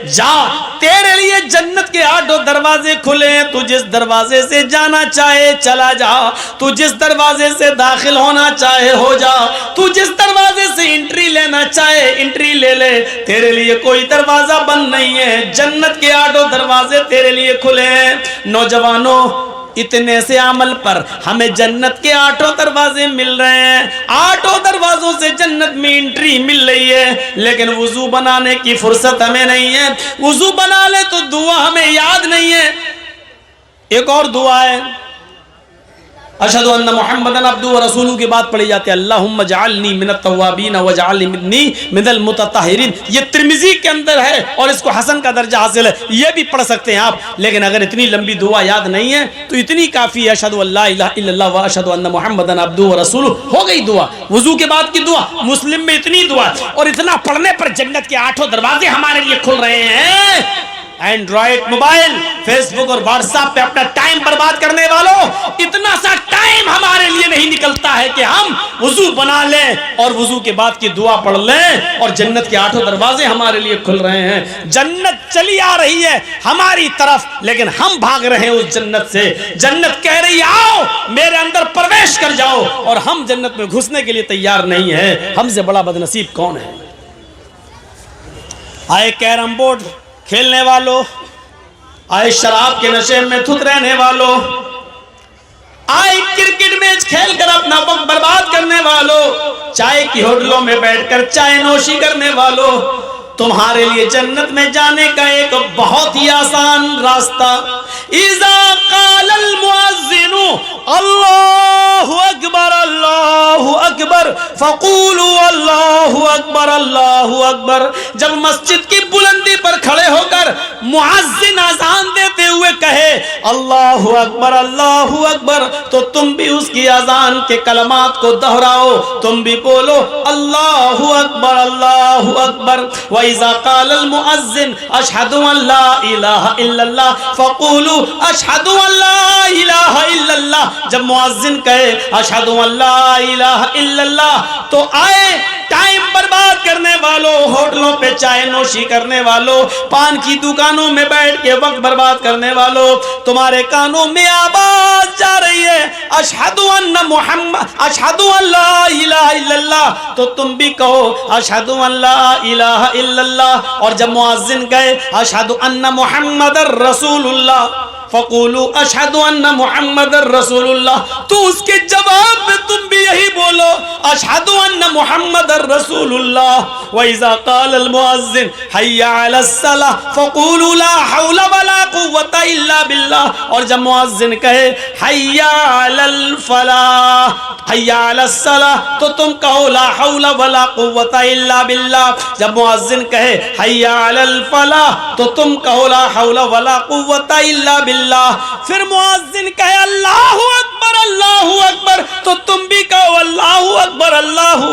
जा, तेरे लिए जन्नत के 8 दरवाजे खुले हैं, तू जिस दरवाजे से जाना चाहे चला जा, तू जिस दरवाजे से दाखिल होना चाहे हो जा, तू जिस दरवाजे से एंट्री लेना चाहे एंट्री ले ले, तेरे लिए कोई दरवाजा बंद नहीं है, जन्नत के 8 दरवाजे तेरे लिए खुले हैं। नौजवानों, इतने से अमल पर हमें जन्नत के 8 दरवाजे मिल रहे हैं, 8 दरवाजों से जन्नत में एंट्री मिल रही है, लेकिन वुजू बनाने की फुर्सत हमें नहीं है। वुजू बना ले तो दुआ हमें याद नहीं है। एक और दुआ है, अशहदु अन्ना मुहम्मदन अब्दुहु व रसूलुहु के बाद पढ़ी जाती है, अल्लाहुम्मा जअलनी मिनत तव्वाबीन व जअलनी मिनल मुतत्तहिरीन। ये तिर्मिज़ी के अंदर है और इसको हसन का दर्जा हासिल है, ये भी पढ़ सकते हैं आप। लेकिन अगर इतनी लंबी दुआ याद नहीं है तो इतनी काफ़ी है, अशहदु अल्ला इलाहा इल्लल्लाह व अशहदु अन्ना मुहम्मदन अब्दुहु व रसूलुहु, हो गई दुआ। वुजू के बाद की दुआ, मुस्लिम में इतनी दुआ, और इतना पढ़ने पर जन्नत के 8 दरवाजे हमारे लिए खुल रहे हैं। एंड्रॉइड मोबाइल, फेसबुक और व्हाट्सएप पे अपना टाइम बर्बाद करने वालों, इतना सा टाइम हमारे लिए नहीं निकलता है कि हम वुजू बना लें और वुजू के बाद की दुआ पढ़ लें और जन्नत के 8 दरवाजे हमारे लिए खुल रहे हैं। जन्नत चली आ रही है हमारी तरफ, लेकिन हम भाग रहे हैं उस जन्नत से। जन्नत कह रही है आओ मेरे अंदर प्रवेश कर जाओ, और हम जन्नत में घुसने के लिए तैयार नहीं है। हमसे बड़ा बदनसीब कौन है? आए कैरम बोर्ड खेलने वालों, आए शराब के नशे में धुत रहने वालों, आए क्रिकेट मैच खेलकर अपना वक्त बर्बाद करने वालों, चाय की होटलों में बैठकर चाय नोशी करने वालों, तुम्हारे लिए जन्नत में जाने का एक बहुत ही आसान रास्ता, इज़ा क़ालल मुअज़्ज़िनु अल्लाहु अकबर अल्लाहु अकबर फ़क़ूलू अल्लाहु अकबर अल्लाहु अकबर। जब मस्जिद की बुलंदी पर खड़े होकर मुअज़्ज़िन अज़ान देते हुए कहे अल्लाहु अकबर, तो तुम भी उसकी अज़ान के कलमात को दोहराओ, तुम भी बोलो अल्लाहु अकबर। व इज़ा क़ालल मुअज़्ज़िन अशहदु अल्ला इलाहा इल्लल्लाह फ़क़ूलू अशहदु अल्ला इलाहा इल्लल्लाह। जब मुअज़्ज़िन कहे अशहदु अल्ला इलाहा इल्लल्लाह, तो आए टाइम बर्बाद करने वालों, होटलों पे चाय नोशी करने वालों, पान की दुकानों में बैठ के वक्त बर्बाद करने वालों, तुम्हारे कानों में आवाज जा रही है अशहदु अन्ना मुहम्मद अशहदु अल्ला इलाहा इल्लल्लाह, तो तुम भी कहो अशहदु अल्ला इलाहा इल्लल्लाह। और जब मुअज़्ज़िन कहे अशहदु अन्ना मुहम्मदर रसूलुल्लाह फ़क़ूलू अशहदु अन्ना मुहम्मदर रसूलुल्लाह, तो उसके जवाब में तुम भी यही बोलो अशहदु अन्ना मुहम्मदर रसूलुल्लाह। व इज़ा क़ालल मुअज़्ज़िन हय्या अलस सलाह फ़क़ूलू ला हौला वला कुव्वता इल्ला बिल्लाह। और जब मुअज़्ज़िन कहे हय्या अलल फलाह हय्या अलस सलाह, तो तुम कहो ला हौला वला कुव्वता इल्ला बिल्लाह। जब मुअज़्ज़िन कहे हय्या अलल फलाह, तो तुम कहो ला हौला वला कुव्वता इल्ला बिल्लाह। इल्लल्लाह। फिर मुअज्जिन कहे अल्लाहु अकबर, तो तुम भी कहो अल्लाहु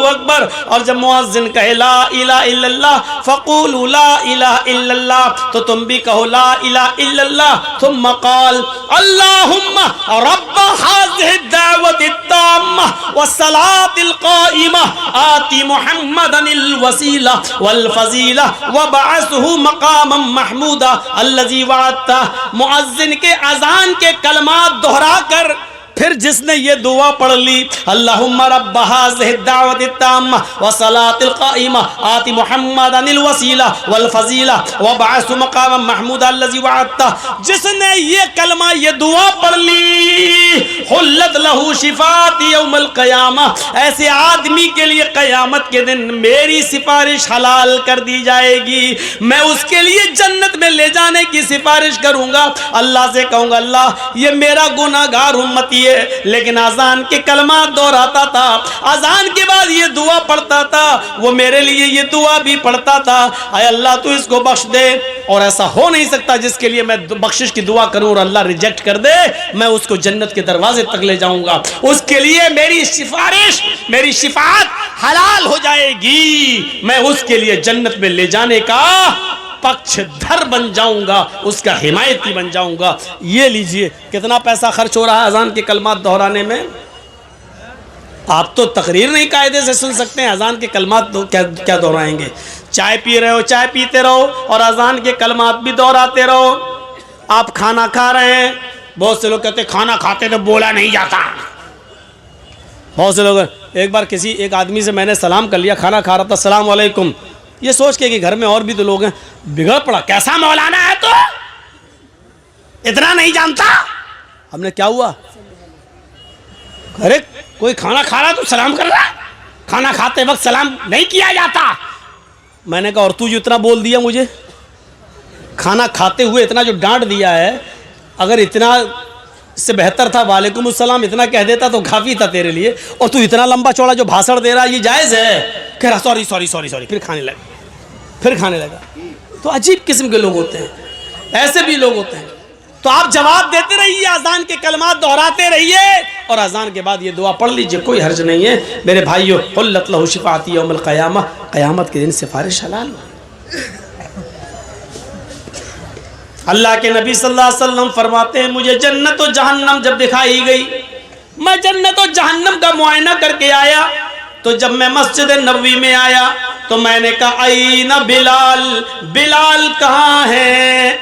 अकबर। और जब मुअज्जिन कहे ला इलाहा इल्लल्लाह फक़ूलू ला इलाहा इल्लल्लाह, तो तुम भी कहो ला इलाहा इल्लल्लाह। थुम्मा क़ाल अल्लाहुम्मा रब्ब हाज़िहि दावति ताम्मा वस्सलातिल क़ाइमा आति मुहम्मदनिल वसीला वल फज़ीला वबअसहु मक़ामम महमूदा अल्लज़ी वअदता। मुअज्जिन के अज़ान के कलमात दोहरा कर फिर जिसने ये दुआ पढ़ ली अल्लाहुम्मा रब्ब हाज़िहि दावति ताम्मा व सलातिल क़ाइमा आति मुहम्मदनिल वसीला वल फज़ीला वबअसहु मक़ामम महमूदा अल्लज़ी वअदता, जिसने ये कलमा ये दुआ पढ़ ली हुल्लत लहू शिफ़ाती यौमल क़यामा, ऐसे आदमी के लिए क़यामत के दिन मेरी सिफारिश हलाल कर दी जाएगी। मैं उसके लिए जन्नत में ले जाने की सिफारिश करूँगा। अल्लाह से कहूँगा अल्लाह ये मेरा गुनाहगार उम्मती, लेकिन अजान के कलमात दोहराता था, अजान के बाद ये दुआ पढ़ता था, वो मेरे लिए ये दुआ भी पढ़ता था। आय अल्लाह तू इसको बख्श दे। और ऐसा हो नहीं सकता जिसके लिए मैं बख्शिश की दुआ करूं और अल्लाह रिजेक्ट कर दे, मैं उसको जन्नत के दरवाजे तक ले जाऊंगा। उसके लिए मेरी सिफारिश मेरी शिफाअत हलाल हो जाएगी, मैं उसके लिए जन्नत में ले जाने का पक्षधर बन जाऊंगा, उसका हिमायती बन जाऊंगा। ये लीजिए कितना पैसा खर्च हो रहा है अजान के कलमात दोहराने में। आप तो तकरीर नहीं कायदे से सुन सकते हैं, अजान के कलमात क्या दोहराएंगे। चाय पी रहे हो, चाय पीते रहो और अजान के कलमात भी दोहराते रहो। आप खाना खा रहे हैं, बहुत से लोग कहते हैं खाना खाते तो बोला नहीं जाता। बहुत से लोग, एक बार एक आदमी से मैंने सलाम कर लिया, खाना खा रहा था, अस्सलाम वालेकुम, ये सोच के कि घर में और भी तो लोग हैं, बिगड़ पड़ा, कैसा मौलाना है तो इतना नहीं जानता। हमने क्या हुआ, अरे कोई खाना खा रहा तो सलाम कर रहा, खाना खाते वक्त सलाम नहीं किया जाता। मैंने कहा और तू जो इतना बोल दिया मुझे, खाना खाते हुए इतना जो डांट दिया है, अगर इतना इससे बेहतर था वालेकुम अस्सलाम इतना कह देता तो काफ़ी था तेरे लिए, और तू इतना लंबा चौड़ा जो भाषण दे रहा ये जायज़ है। कह रहा सॉरी सॉरी सॉरी सॉरी, फिर खाने लगा। तो अजीब किस्म के लोग होते हैं, ऐसे भी लोग होते हैं। तो आप जवाब देते रहिए, अजान के कलमात दोहराते रहिए और अजान के बाद ये दुआ पढ़ लीजिए, कोई हर्ज नहीं है मेरे भाइयों। हुल्लत लहू शिफ़ाती यौमल क़यामा, क़यामत के दिन सिफारिश हलाल। अल्लाह के नबी सल्लल्लाहु अलैहि वसल्लम फरमाते हैं मुझे जन्नत और जहन्नम जब दिखाई गई, मैं जन्नत और जहन्नम का मुआयना करके आया, तो जब मैं मस्जिद नबवी में आया तो मैंने कहा आईना बिलाल, बिलाल कहाँ है,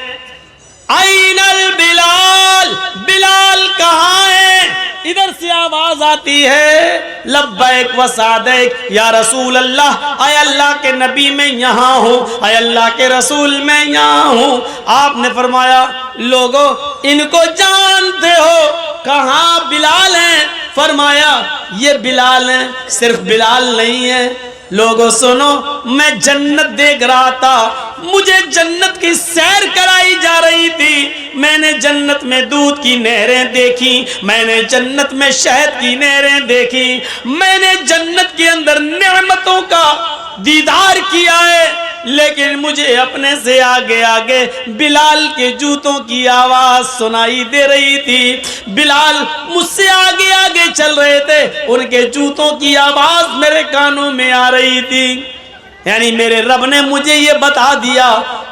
आईनल बिलाल, बिलाल कहाँ है। इधर से आवाज आती है लब्बैक व सादैक या रसूल अल्लाह, आय अल्लाह के नबी मैं यहाँ हूँ, आय अल्लाह के रसूल मैं यहाँ हूँ। आपने फरमाया लोगों इनको जानते हो, कहाँ बिलाल हैं। फरमाया ये बिलाल हैं। सिर्फ बिलाल नहीं है, लोगों सुनो, मैं जन्नत देख रहा था, मुझे जन्नत की सैर कराई जा रही थी, मैंने जन्नत में दूध की नहरें देखी, मैंने जन्नत में शहद की नहरें देखी, मैंने जन्नत के अंदर नेमतों का दीदार किया है। लेकिन मुझे अपने से आगे आगे बिलाल के जूतों की आवाज सुनाई दे रही थी। बिलाल मुझसे आगे आगे चल रहे थे, उनके जूतों की आवाज मेरे कानों में आ रही थी। यानी मेरे रब ने मुझे ये बता दिया,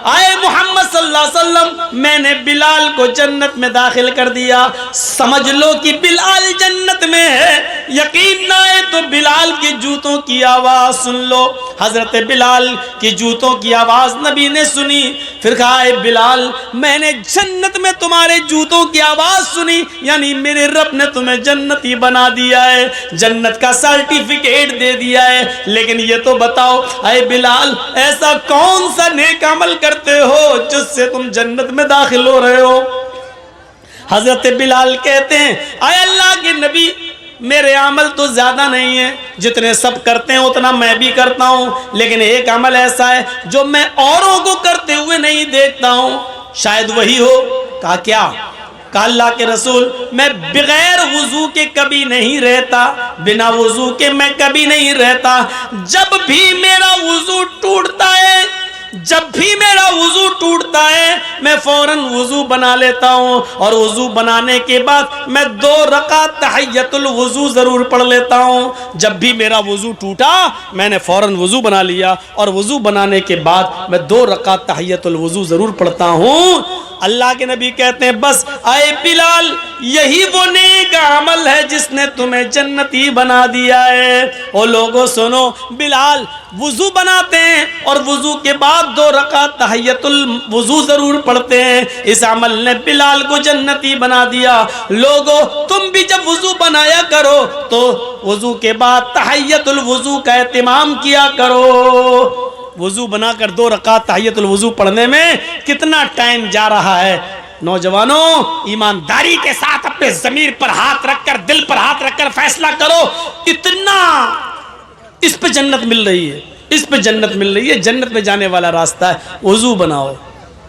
आए मोहम्मद सल्लल्लाहु अलैहि वसल्लम मैंने बिलाल को जन्नत में दाखिल कर दिया। समझ लो कि बिलाल जन्नत में है, यकीन ना है तो बिलाल के जूतों की आवाज सुन लो। हजरत बिलाल की जूतों की आवाज नबी ने सुनी, फिर कहा है बिलाल मैंने जन्नत में तुम्हारे जूतों की आवाज सुनी, यानी मेरे रब ने तुम्हें जन्नती बना दिया है, जन्नत का सर्टिफिकेट दे दिया है। लेकिन ये तो बताओ आए बिलाल ऐसा कौन सा नेक अमल करते हो जिससे तुम जन्नत में दाखिल हो रहे हो। हजरत बिलाल कहते हैं आए अल्लाह के नबी मेरे अमल तो ज्यादा नहीं है, जितने सब करते हैं उतना मैं भी करता हूं, लेकिन एक अमल ऐसा है जो मैं औरों को करते हुए नहीं देखता हूं, शायद वही हो। कहा क्या? कहा अल्लाह के रसूल मैं बगैर वुजू के कभी नहीं रहता, बिना वुजू के मैं कभी नहीं रहता। जब भी मेरा वुजू टूटता है, जब भी मेरा वुजू टूटता है मैं फौरन वुजू बना लेता हूँ और वुजू बनाने के बाद मैं 2 रकात तहियतुल वुजू ज़रूर पढ़ लेता हूँ। जब भी मेरा वुजू टूटा मैंने फ़ौरन वुजू बना लिया और वुजू बनाने के बाद मैं 2 रकात तहियतुल वुजू ज़रूर पढ़ता हूँ। अल्लाह के नबी कहते हैं बस आए बिलाल, यही वो नेक अमल है जिसने तुम्हें जन्नती बना दिया है। और लोगों सुनो, बिलाल वुजू बनाते हैं और वुजू के बाद 2 रकात तहियतुल वुजू ज़रूर पढ़ते हैं। इस अमल ने बिलाल को जन्नती बना दिया। लोगों तुम भी जब वुजू बनाया करो तो वुजू के बाद तहियतुल वुजू का एहतिमाम किया करो। वुजू बनाकर 2 रकात तहियतुल वुजू पढ़ने में कितना टाइम जा रहा है। नौजवानों, ईमानदारी के साथ अपने ज़मीर पर हाथ रखकर, दिल पर हाथ रखकर फैसला करो, इतना इस पे जन्नत मिल रही है, इस पे जन्नत मिल रही है, जन्नत में जाने वाला रास्ता है। वुजू बनाओ,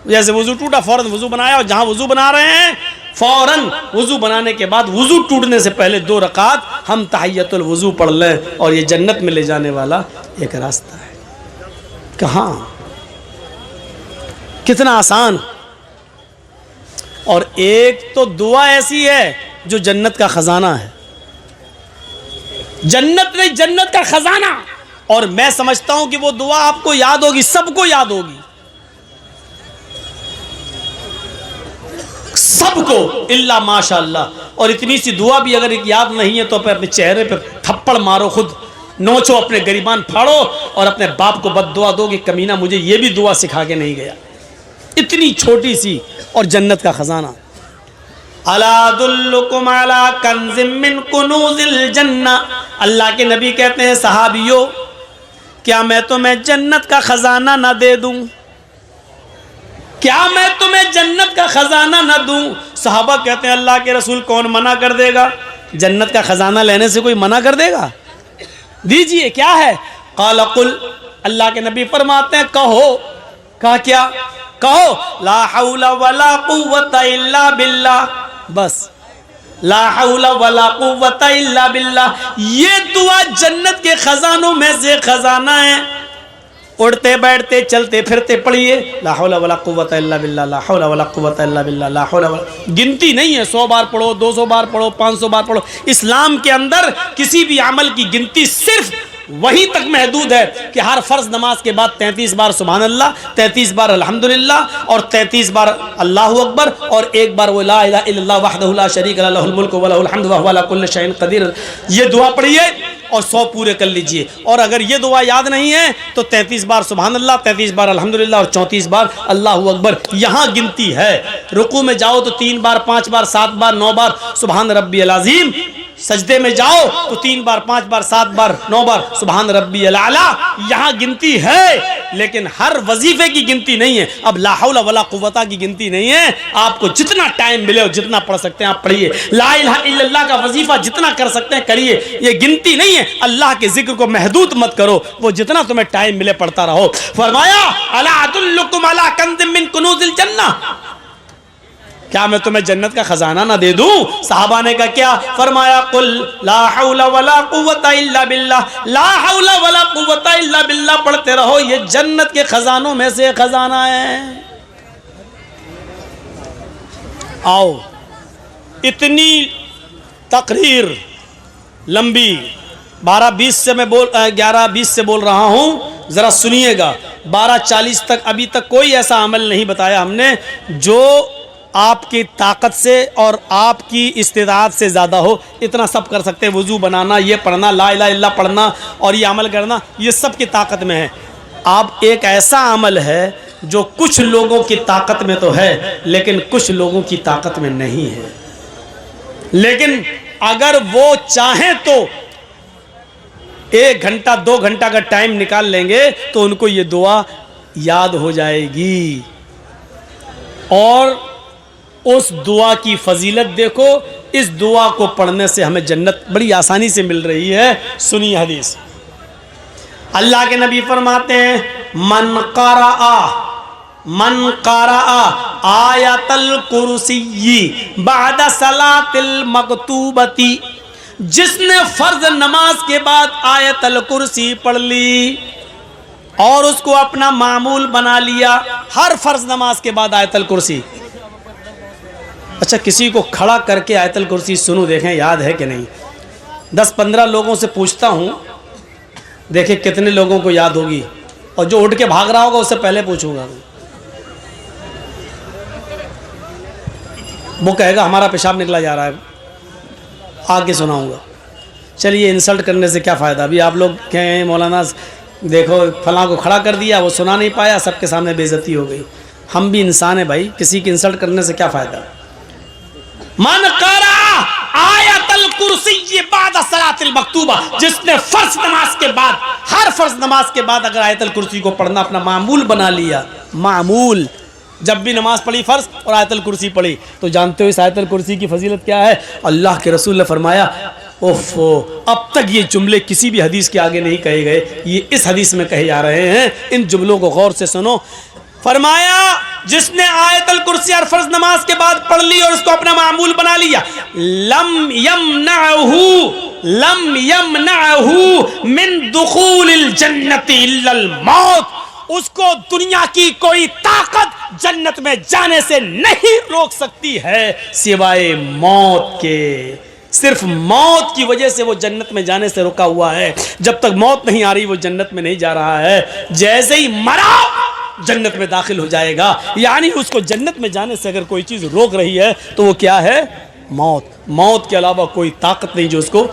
जैसे वुजू टूटा फौरन वुजू बनाया, और जहां वुजू बना रहे हैं फौरन वुजू बनाने के बाद वुजू टूटने से पहले 2 रकात हम तहियतुल वुजू पढ़ लें, और ये जन्नत में ले जाने वाला एक रास्ता है। कहाँ, कितना आसान। और एक तो दुआ ऐसी है जो जन्नत का खजाना है, जन्नत नहीं जन्नत का खजाना। और मैं समझता हूं कि वो दुआ आपको याद होगी, सबको याद होगी, सबको इल्ला माशाअल्लाह। और इतनी सी दुआ भी अगर याद नहीं है तो अपने चेहरे पे थप्पड़ मारो, खुद नोचो, अपने गरिबान फाड़ो और अपने बाप को बद्दुआ दो कि कमीना मुझे ये भी दुआ सिखा के नहीं गया। इतनी छोटी सी और जन्नत का खजाना। अला दुल्लुकुम अला कंज़िम मिन कुनूज़िल जन्ना, अल्लाह के नबी कहते हैं सहाबियों, क्या मैं तुम्हें जन्नत का खजाना ना दे दूं? क्या मैं तुम्हें जन्नत का खजाना ना दूं? सहाबा कहते हैं अल्लाह के रसूल कौन मना कर देगा? जन्नत का खजाना लेने से कोई मना कर देगा? दीजिए, क्या है? क़ाल क़ुल, अल्लाह के नबी फरमाते हैं कहो। कहा क्या? कहो ला हौला वला कुव्वता इल्ला बिल्लाह, बस ला हौला वला कुव्वता इल्ला बिल्लाह। ये दुआ जन्नत के खजानों में से खजाना है। उड़ते बैठते चलते फिरते पढ़िए, ला हौला वला कुव्वता इल्ला बिल्लाह, ला हौला वला कुव्वता इल्ला बिल्लाह, ला हौला वला। गिनती नहीं है, 100 बार पढ़ो, 200 बार पढ़ो, 500 बार पढ़ो। इस्लाम के अंदर किसी भी अमल की गिनती सिर्फ वहीं तक महदूद है कि हर फर्ज नमाज के बाद 33 बार सुभान अल्लाह, 33 बार अल्हम्दुलिल्लाह और 33 बार अल्लाहु अकबर और 1 बार वो ला इलाहा इल्लल्लाह वहदहु ला शरीका लहु लहुल मुल्कु व लहुल हम्दु व हुवा अला कुल्लि शैइन क़दीर। ये दुआ पढ़िए और 100 पूरे कर लीजिए। और अगर ये दुआ याद नहीं है तो 33 बार सुभान अल्लाह, 33 बार अल्हम्दुलिल्लाह और 34 बार अल्लाहु अकबर। यहाँ गिनती है। रुकू में जाओ तो 3 बार, 5 बार, 7 बार, 9 बार सुभान रब्बियल अज़ीम। सजदे में जाओ तो 3 बार, 5 बार, 7 बार, 9 बार सुभान रब्बियल आला। यहाँ गिनती है, लेकिन हर वजीफे की गिनती नहीं है। अब ला हौला वला कुव्वता की गिनती नहीं है। आपको जितना टाइम मिले और जितना पढ़ सकते हैं आप पढ़िए। ला इलाहा इल्लल्लाह का वजीफा जितना कर सकते हैं करिए। ये गिनती नहीं है। अल्लाह के जिक्र को महदूद मत करो, वो जितना तुम्हें टाइम मिले पढ़ता रहो। फरमाया अला अदुल्लुकुम अला कंज़िम मिन कुनूज़िल जन्ना, क्या मैं तुम्हें जन्नत का खजाना ना दे दूं? साहबा ने कहा क्या? फरमाया कुल ला हौला वला कुव्वता इल्ला बिल्लाह, ला हौला वला कुव्वता इल्ला बिल्लाह पढ़ते रहो। ये जन्नत के खजानों में से खजाना है। आओ, इतनी तकरीर लंबी 12:20 से मैं 11:20 से बोल रहा हूं, जरा सुनिएगा। 12:40 तक अभी तक कोई ऐसा अमल नहीं बताया हमने जो आपकी ताकत से और आपकी इस्तिताअत से ज़्यादा हो। इतना सब कर सकते हैं। वुज़ू बनाना, ये पढ़ना, ला इलाहा इल्लल्लाह पढ़ना और ये अमल करना, ये सब की ताकत में है। आप एक ऐसा अमल है जो कुछ लोगों की ताकत में तो है लेकिन कुछ लोगों की ताकत में नहीं है। लेकिन अगर वो चाहें तो 1 घंटा 2 घंटा का टाइम निकाल लेंगे तो उनको ये दुआ याद हो जाएगी। और उस दुआ की फजीलत देखो। इस दुआ को पढ़ने से हमें जन्नत बड़ी आसानी से मिल रही है। सुनिए हदीस। अल्लाह के नबी फरमाते हैं मन क़राअ आयतल कुर्सी बाद सलातिल मकतूबती, जिसने फर्ज नमाज के बाद आयतल कुर्सी पढ़ ली। और उसको अपना मामूल बना लिया। हर फर्ज नमाज के बाद आयतल कुर्सी। अच्छा, किसी को खड़ा करके आयतल कुर्सी सुनो, देखें याद है कि नहीं। 10-15 लोगों से पूछता हूँ, देखें कितने लोगों को याद होगी, और जो उठ के भाग रहा होगा उससे पहले पूछूंगा। वो कहेगा हमारा पेशाब निकला जा रहा है, आगे सुनाऊंगा। चलिए, इंसल्ट करने से क्या फ़ायदा। अभी आप लोग कहें मौलाना देखो फलां को खड़ा कर दिया, वो सुना नहीं पाया, सबके सामने बेइज्जती हो गई। हम भी इंसान हैं भाई, किसी की इंसल्ट करने से क्या फ़ायदा। मन करा आयतल कुर्सी बाद सलातिल मकतूबा, जिसने फर्ज नमाज के बाद, हर फर्ज नमाज के बाद अगर आयतल कुर्सी को पढ़ना अपना मामूल बना लिया, मामूल, जब भी नमाज पढ़ी फर्ज और आयतल कुर्सी पढ़ी, तो जानते हो इस आयतल कुर्सी की फजीलत क्या है। अल्लाह के रसूल ने फरमाया, ओफो, अब तक ये जुमले किसी भी हदीस के आगे नहीं कहे गए, ये इस हदीस में कहे जा रहे हैं। इन जुमलों को गौर से सुनो। फरमाया, जिसने आयतल कुर्सी और फर्ज नमाज के बाद पढ़ ली और उसको अपना मामूल बना लिया, लम यमनअहू मिन दुखूलिल जन्नति इल्लल मौत, उसको दुनिया की कोई ताकत जन्नत में जाने से नहीं रोक सकती है सिवाय मौत के। सिर्फ मौत की वजह से वो जन्नत में जाने से रुका हुआ है। जब तक मौत नहीं आ रही वो जन्नत में नहीं जा रहा है। जैसे ही मरा जन्नत में दाखिल हो जाएगा। यानी उसको जन्नत में जाने से अगर कोई चीज़ रोक रही है तो वो क्या है? मौत। मौत के अलावा कोई ताकत नहीं जो उसको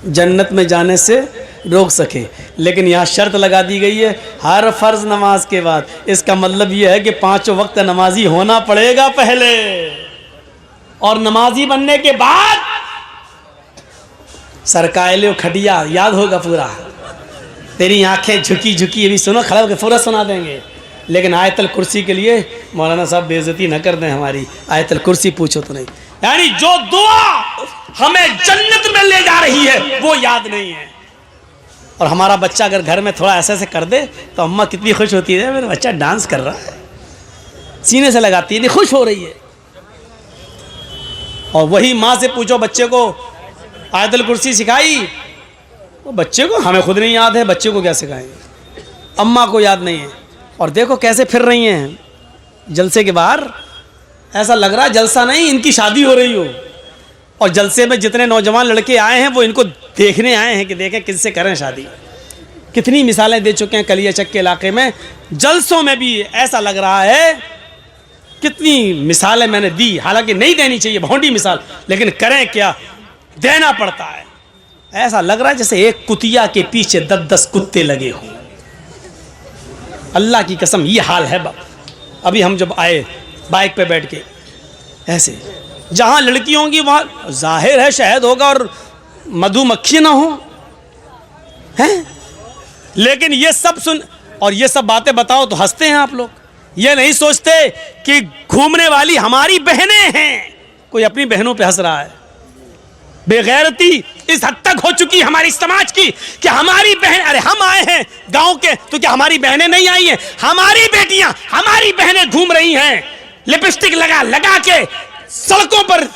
जन्नत में जाने से रोक सके। लेकिन यहाँ शर्त लगा दी गई है हर फर्ज नमाज के बाद। इसका मतलब यह है कि 5 वक्त नमाजी होना पड़ेगा पहले, और नमाजी बनने के बाद सरकायले खटिया याद होगा पूरा। तेरी आंखें झुकी झुकी, अभी सुनो, खड़ा होकर पूरा सुना देंगे। लेकिन आयतल कुर्सी के लिए मौलाना साहब बेइज्जती न कर दें हमारी। आयतल कुर्सी पूछो तो नहीं, यानी जो दुआ हमें जन्नत में ले जा रही है वो याद नहीं है। और हमारा बच्चा अगर घर में थोड़ा ऐसे ऐसे कर दे तो अम्मा कितनी खुश होती है, मेरा बच्चा डांस कर रहा है, सीने से लगाती है, खुश हो रही है। और वही माँ से पूछो बच्चे को आयतल कुर्सी सिखाई, वो बच्चे को, हमें खुद नहीं याद है, बच्चे को क्या सिखाएंगे? अम्मा को याद नहीं है। और देखो कैसे फिर रही हैं जलसे के बाहर, ऐसा लग रहा है जलसा नहीं इनकी शादी हो रही हो। और जलसे में जितने नौजवान लड़के आए हैं वो इनको देखने आए हैं कि देखें किससे करें शादी। कितनी मिसालें दे चुके हैं कलियाचक के इलाके में, जलसों में भी ऐसा लग रहा है। कितनी मिसालें मैंने दी, हालांकि नहीं देनी चाहिए, भौंडी मिसाल, लेकिन करें क्या, देना पड़ता है। ऐसा लग रहा है जैसे एक कुतिया के पीछे 10-10 कुत्ते लगे हों। अल्लाह की कसम ये हाल है। अभी हम जब आए बाइक पे बैठ के, ऐसे जहाँ लड़की होंगी वहाँ जाहिर है शहद होगा और मधुमक्खी ना हो, हैं? लेकिन ये सब सुन और ये सब बातें बताओ तो हंसते हैं आप लोग। ये नहीं सोचते कि घूमने वाली हमारी बहनें हैं। कोई अपनी बहनों पे हंस रहा है। बेगैरती इस हद तक हो चुकी हमारी समाज की कि हमारी बहन, अरे हम आए हैं गांव के तो क्या हमारी बहनें नहीं आई हैं? हमारी बेटियां, हमारी बहनें घूम रही हैं लिपस्टिक लगा लगा के सड़कों पर,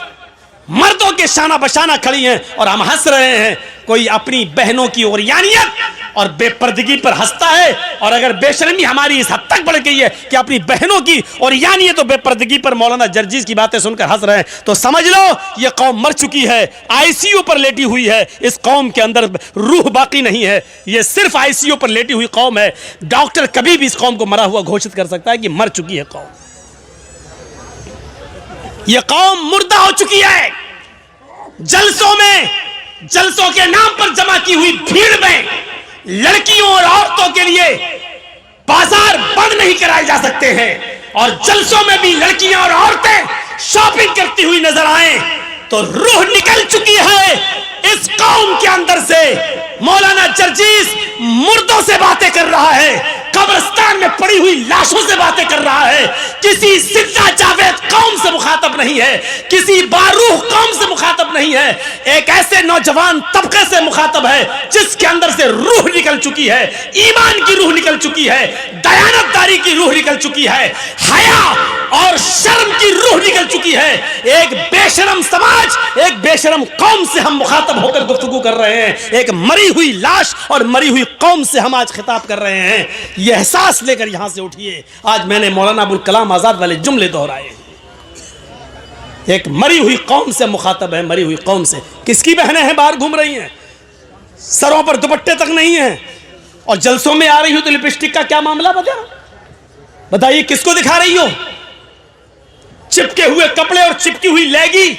मर्दों के शाना बशाना खड़ी हैं और हम हंस रहे हैं। कोई अपनी बहनों की ओरियानियत और बेपर्दगी पर हंसता है। और अगर बेशर्मी हमारी इस हद तक बढ़ गई है कि अपनी बहनों की ओरियानियत और बेपर्दगी पर मौलाना जर्जीज की बातें सुनकर हंस रहे हैं, तो समझ लो ये कौम मर चुकी है, आईसीयू पर लेटी हुई है। इस कौम के अंदर रूह बाकी नहीं है, ये सिर्फ आईसीयू पर लेटी हुई कौम है। डॉक्टर कभी भी इस कौम को मरा हुआ घोषित कर सकता है कि मर चुकी है कौम। यह कौम मुर्दा हो चुकी है। जलसों में, जलसों के नाम पर जमा की हुई भीड़ में लड़कियों और औरतों के लिए बाजार बंद नहीं कराए जा सकते हैं। और जलसों में भी लड़कियां और औरतें शॉपिंग करती हुई नजर आए तो रूह निकल चुकी है इस कौम के अंदर से। मौलाना जर्जीस मुर्दों से बातें कर रहा है, कब्रिस्तान में पड़ी हुई लाशों से बातें कर रहा है। किसी जिंदा जावेद कौम से मुखातब नहीं है, किसी बारूह कौम से मुखातब नहीं है। एक ऐसे नौजवान तबके से मुखातब है जिसके अंदर से रूह निकल चुकी है, ईमान की रूह निकल चुकी है, दयानतदारी की रूह निकल चुकी है, हया और शर्म की रूह निकल बिगड़ चुकी है। एक बेशरम समाज, एक बेशरम कौम से हम मुखातब होकर गुफ्तगू कर रहे हैं। एक मरी हुई लाश और मरी हुई कौम से हम आज खिताब कर रहे हैं। यह एहसास लेकर यहां से उठिए। आज मैंने मौलाना अबुल कलाम आजाद वाले जुमले दोहराए। एक मरी हुई कौम से मुखातब है, मरी हुई कौम से। किसकी बहनें हैं बाहर घूम रही हैं, सरों पर दुपट्टे तक नहीं है, और जलसों में आ रही हो तो लिपस्टिक का क्या मामला बताइए, किसको दिखा रही हो? चिपके हुए कपड़े और चिपकी हुई लेगी,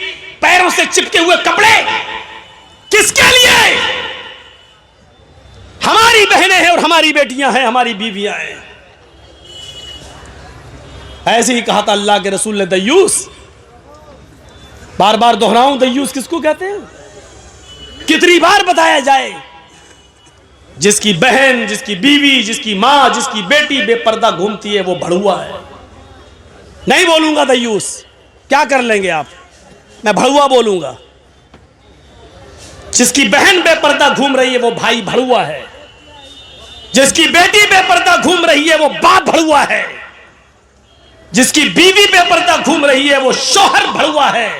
पैरों से चिपके हुए कपड़े, किसके लिए? हमारी बहनें हैं और हमारी बेटियां हैं, हमारी बीवियां हैं। ऐसे ही कहा था अल्लाह के रसूल ने, दयूस। बार बार दोहराऊं, दयूस किसको कहते हैं? कितनी बार बताया जाए? जिसकी बहन, जिसकी बीवी, जिसकी मां, जिसकी बेटी बेपर्दा घूमती है, वो भड़ुआ है। नहीं बोलूंगा दयूस, क्या कर लेंगे आप, मैं भड़ुआ बोलूंगा। जिसकी बहन बेपर्दा घूम रही है वो भाई भड़ुआ है। जिसकी बेटी बेपर्दा घूम रही है वो बाप भड़ुआ है। जिसकी बीवी बेपर्दा घूम रही है वो शौहर भड़ुआ है।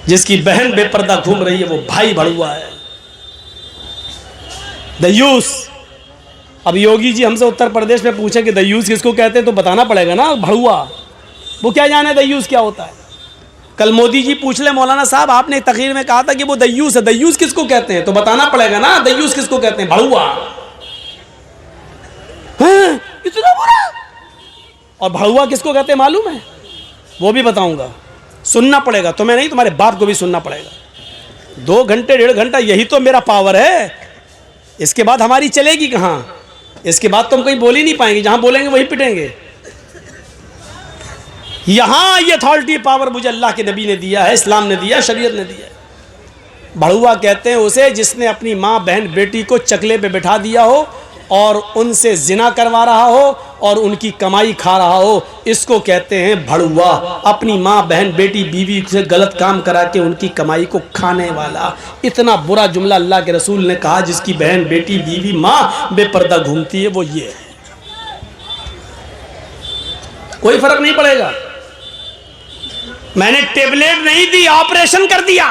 जिसकी बहन बेपर्दा घूम रही है वो भाई भड़ुआ है। दयूस। अब योगी जी हमसे उत्तर प्रदेश में पूछे कि दयूस किसको कहते हैं तो बताना पड़ेगा ना, भड़ुआ। वो क्या जाने दयूस क्या होता है। कल मोदी जी पूछ ले, मौलाना साहब आपने तकरीर में कहा था कि वो दयूस है, दयूस किसको कहते हैं तो बताना पड़ेगा ना, दयूस किसको कहते हैं, भड़ुआ। इतना बुरा। और भड़ुआ किसको कहते हैं मालूम है? वो भी बताऊंगा, सुनना पड़ेगा, तुम्हें नहीं तुम्हारे बाप को भी सुनना पड़ेगा। 2 घंटे 1.5 घंटा यही तो मेरा पावर है। इसके बाद हमारी चलेगी कहां? इसके बाद तो हम कहीं बोल ही नहीं पाएंगे, जहां बोलेंगे वहीं पिटेंगे। यहां ये अथॉरिटी पावर मुझे अल्लाह के नबी ने दिया है, इस्लाम ने दिया, शरीयत ने दिया है। भड़ुआ कहते हैं उसे जिसने अपनी मां बहन बेटी को चकले पे बिठा दिया हो और उनसे जिना करवा रहा हो और उनकी कमाई खा रहा हो, इसको कहते हैं भड़ुआ। अपनी माँ बहन बेटी बीवी से गलत काम करा के उनकी कमाई को खाने वाला। इतना बुरा जुमला अल्लाह के रसूल ने कहा, जिसकी बहन बेटी बीवी माँ बेपर्दा घूमती है वो ये है। कोई फर्क नहीं पड़ेगा। मैंने टेबलेट नहीं दी, ऑपरेशन कर दिया।